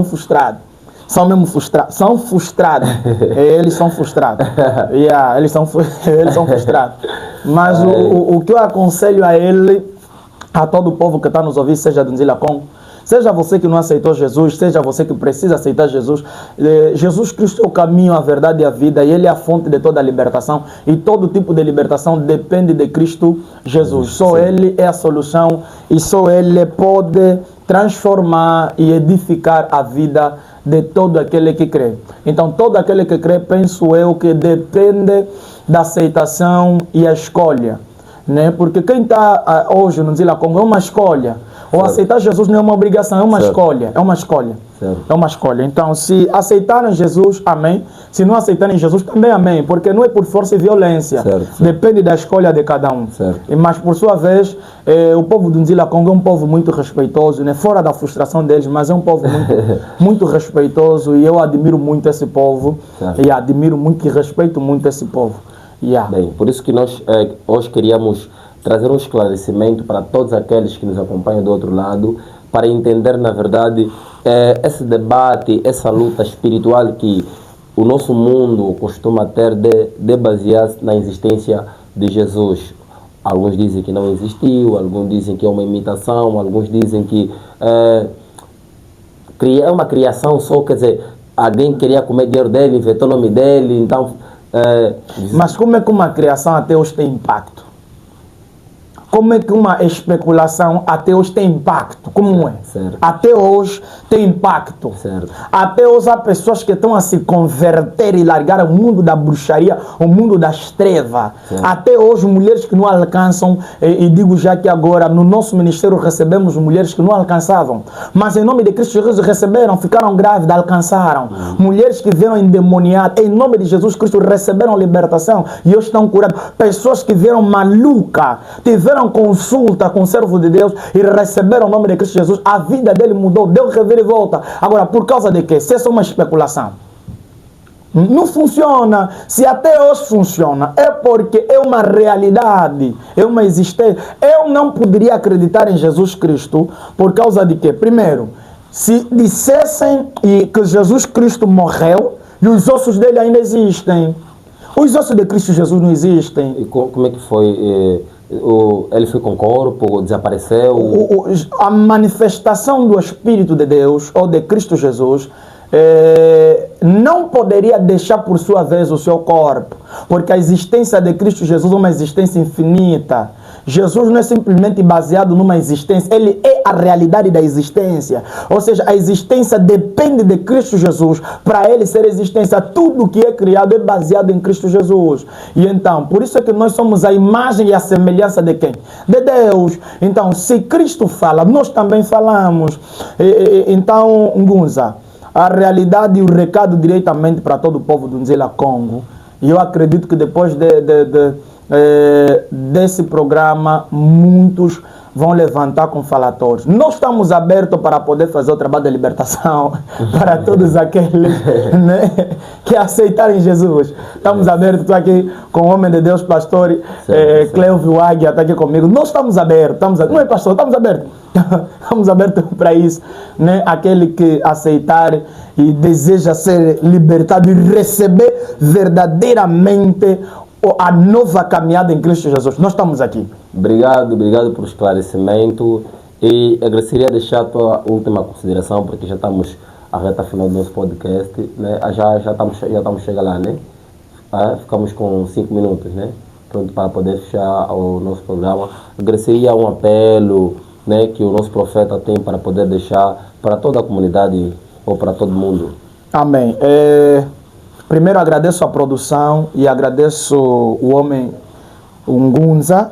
frustrados. São mesmo frustrados. São frustrados. Eles são frustrados. Eles são frustrados. Mas o que eu aconselho a todo o povo que está nos ouvindo, seja do Nzila Congo, seja você que não aceitou Jesus, seja você que precisa aceitar Jesus, Jesus Cristo é o caminho, a verdade e a vida, e Ele é a fonte de toda a libertação, e todo tipo de libertação depende de Cristo Jesus. Só Ele é a solução, e só Ele pode transformar e edificar a vida de todo aquele que crê. Então, todo aquele que crê, penso eu, que depende da aceitação e a escolha, né? Porque quem está hoje no Nzila Congo é uma escolha. Ou aceitar Jesus não é uma obrigação, é uma escolha. É uma escolha. É uma escolha. Então, se aceitarem Jesus, amém. Se não aceitarem Jesus, também amém. Porque não é por força e violência. Depende da escolha de cada um. Mas, por sua vez, o povo do Nzila Congo é um povo muito respeitoso, né? Fora da frustração deles, mas é um povo muito respeitoso. E eu admiro muito esse povo. E admiro muito e respeito muito esse povo. Bem, por isso que nós hoje queríamos trazer um esclarecimento para todos aqueles que nos acompanham do outro lado, para entender, na verdade, esse debate, essa luta espiritual que o nosso mundo costuma ter de basear na existência de Jesus. Alguns dizem que não existiu, alguns dizem que é uma imitação, alguns dizem que é uma criação só, quer dizer, alguém queria comer dinheiro dele, inventou o nome dele, então... Mas como é que uma criação até hoje tem impacto? como é que uma especulação até hoje tem impacto? Como é? Certo. Até hoje tem impacto. Certo. Até hoje há pessoas que estão a se converter e largar o mundo da bruxaria, o mundo das trevas. Certo. Até hoje mulheres que não alcançam, e digo já que agora no nosso ministério recebemos mulheres que não alcançavam, mas em nome de Cristo Jesus receberam, ficaram grávidas, alcançaram. Mulheres que vieram endemoniadas, em nome de Jesus Cristo receberam libertação e hoje estão curadas. Pessoas que vieram maluca, tiveram consulta com o servo de Deus e receberam o nome de Cristo Jesus, a vida dele mudou, deu reviravolta. Agora, por causa de quê? Se essa é uma especulação, não funciona. Se até hoje funciona, é porque é uma realidade, é uma existência. Eu não poderia acreditar em Jesus Cristo por causa de quê? Primeiro, se dissessem que Jesus Cristo morreu e os ossos dele ainda existem. Os ossos de Cristo Jesus não existem. E como é que foi? Ele foi com o corpo, desapareceu? A manifestação do Espírito de Deus ou de Cristo Jesus não poderia deixar por sua vez o seu corpo, porque a existência de Cristo Jesus é uma existência infinita. Jesus não é simplesmente baseado numa existência, ele é a realidade da existência. Ou seja, a existência depende de Cristo Jesus para ele ser existência. Tudo que é criado é baseado em Cristo Jesus. E então, por isso é que nós somos a imagem e a semelhança de quem? De Deus. Então, se Cristo fala, nós também falamos. Então, Ngunza, a realidade e o recado diretamente para todo o povo do Nzela Congo. E eu acredito que depois desse programa, muitos vão levantar com falatórios. Nós estamos abertos para poder fazer o trabalho de libertação para todos aqueles, né, que aceitarem Jesus. Estamos abertos. Estou aqui com o homem de Deus, pastor Cleovio Águia, está aqui comigo. Nós estamos abertos. Não é, pastor? Estamos abertos. Estamos abertos para isso. Né? Aquele que aceitar e deseja ser libertado e receber verdadeiramente a nova caminhada em Cristo Jesus. Nós estamos aqui. Obrigado por esclarecimento. E eu gostaria de deixar a tua última consideração, porque já estamos à reta final do nosso podcast, né? Já estamos chegando lá, né? Ficamos com 5 minutos, né? Pronto para poder fechar o nosso programa. Eu gostaria um apelo, né, que o nosso profeta tem para poder deixar para toda a comunidade ou para todo mundo. Amém. Primeiro agradeço a produção e agradeço o homem Ngunza,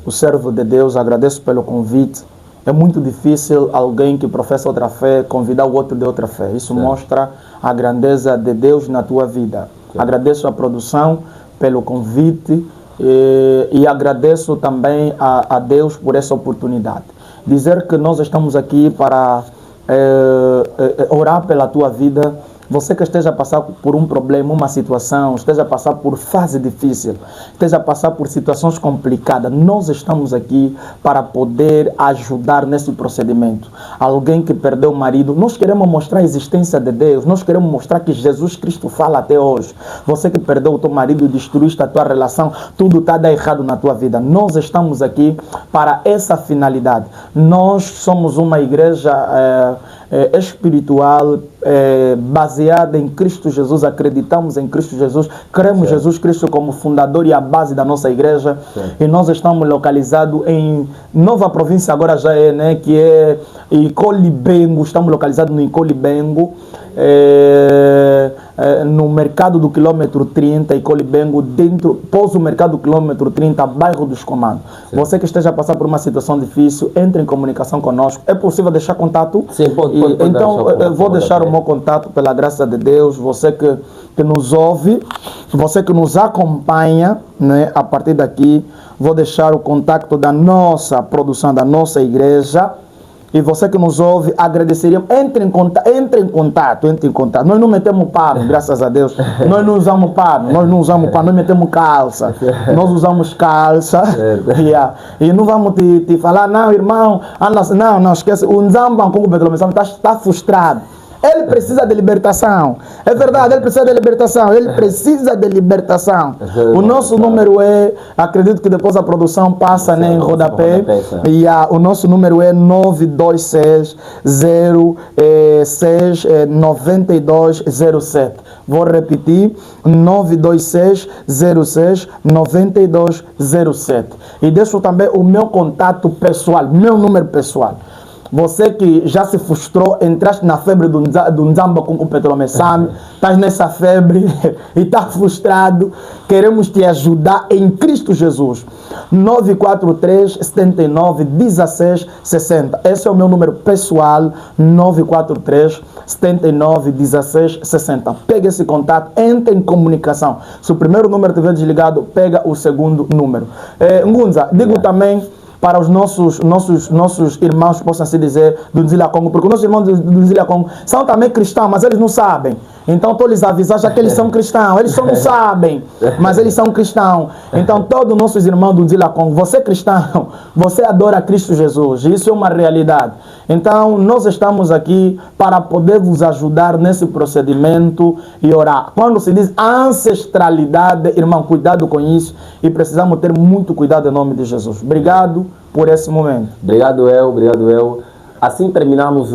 o servo de Deus, agradeço pelo convite. É muito difícil alguém que professa outra fé convidar o outro de outra fé. Isso mostra a grandeza de Deus na tua vida. Agradeço a produção pelo convite e agradeço também a Deus por essa oportunidade. Dizer que nós estamos aqui para orar pela tua vida. Você que esteja a passar por um problema, uma situação, esteja a passar por fase difícil, esteja a passar por situações complicadas, nós estamos aqui para poder ajudar nesse procedimento. Alguém que perdeu o marido, nós queremos mostrar a existência de Deus, nós queremos mostrar que Jesus Cristo fala até hoje. Você que perdeu o teu marido, destruíste a tua relação, tudo está dando errado na tua vida. Nós estamos aqui para essa finalidade. Nós somos uma igreja espiritual, baseada em Cristo Jesus, acreditamos em Cristo Jesus, cremos Jesus Cristo como fundador e a base da nossa igreja. E nós estamos localizados em nova província, agora já é, né, que é Icolibengo. Estamos localizados no Icolibengo, no mercado do quilômetro 30, Icolibengo, dentro, pós o mercado do quilômetro 30, bairro dos Comandos. Você que esteja a passar por uma situação difícil, entre em comunicação conosco. É possível deixar contato? Sim, pode então, eu vou deixar o meu contato pela graça de Deus. Você que nos ouve, você que nos acompanha, né, a partir daqui, vou deixar o contato da nossa produção, da nossa igreja. E você que nos ouve, agradeceríamos. Entre em contato. Nós não metemos pano, graças a Deus. Nós não usamos pano, nós metemos calça. Nós usamos calça. E não vamos te falar, não, irmão, não, esquece. O Nzamba, como está frustrado. Ele precisa de libertação. É verdade, ele precisa de libertação. Ele precisa de libertação. O nosso número é, acredito que depois a produção passa, né, em rodapé. E o nosso número é 926 06 9207. Vou repetir, 926 06 9207. E deixo também o meu contato pessoal, meu número pessoal. Você que já se frustrou, entraste na febre do Nzamba com o Petromessame, estás nessa febre e estás frustrado, queremos te ajudar em Cristo Jesus. 943 79 16 60. Esse é o meu número pessoal, 943 79 16 60. Pega esse contato, entre em comunicação. Se o primeiro número estiver desligado, pega o segundo número. Ngunza, digo também para os nossos irmãos, possam assim dizer, do Nzila Congo, porque os nossos irmãos do Nzila Congo são também cristãos, mas eles não sabem. Então estou lhes avisando já que eles são cristãos, eles só não sabem, mas eles são cristãos. Então todos os nossos irmãos do Nzila Congo, você é cristão, você adora Cristo Jesus, isso é uma realidade. Então nós estamos aqui para poder vos ajudar nesse procedimento e orar. Quando se diz ancestralidade, irmão, cuidado com isso e precisamos ter muito cuidado em nome de Jesus. Obrigado por esse momento. Obrigado eu. Assim terminamos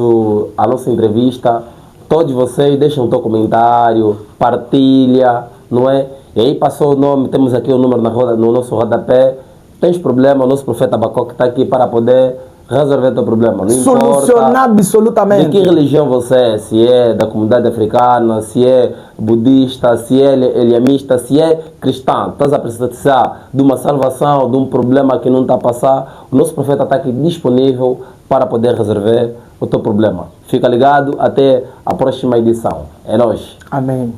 a nossa entrevista. Todos vocês deixam o seu comentário, partilha, não é? E aí passou o nome, temos aqui o número no nosso rodapé. Tens problema, o nosso profeta Abacuque está aqui para poder resolver teu problema. Não solucionar absolutamente. De que religião você é, se é da comunidade africana, se é budista, se é eliamista, se é cristão. Estás a precisar de uma salvação, de um problema que não está a passar. O nosso profeta está aqui disponível para poder resolver o teu problema. Fica ligado, até a próxima edição. É nóis. Amém.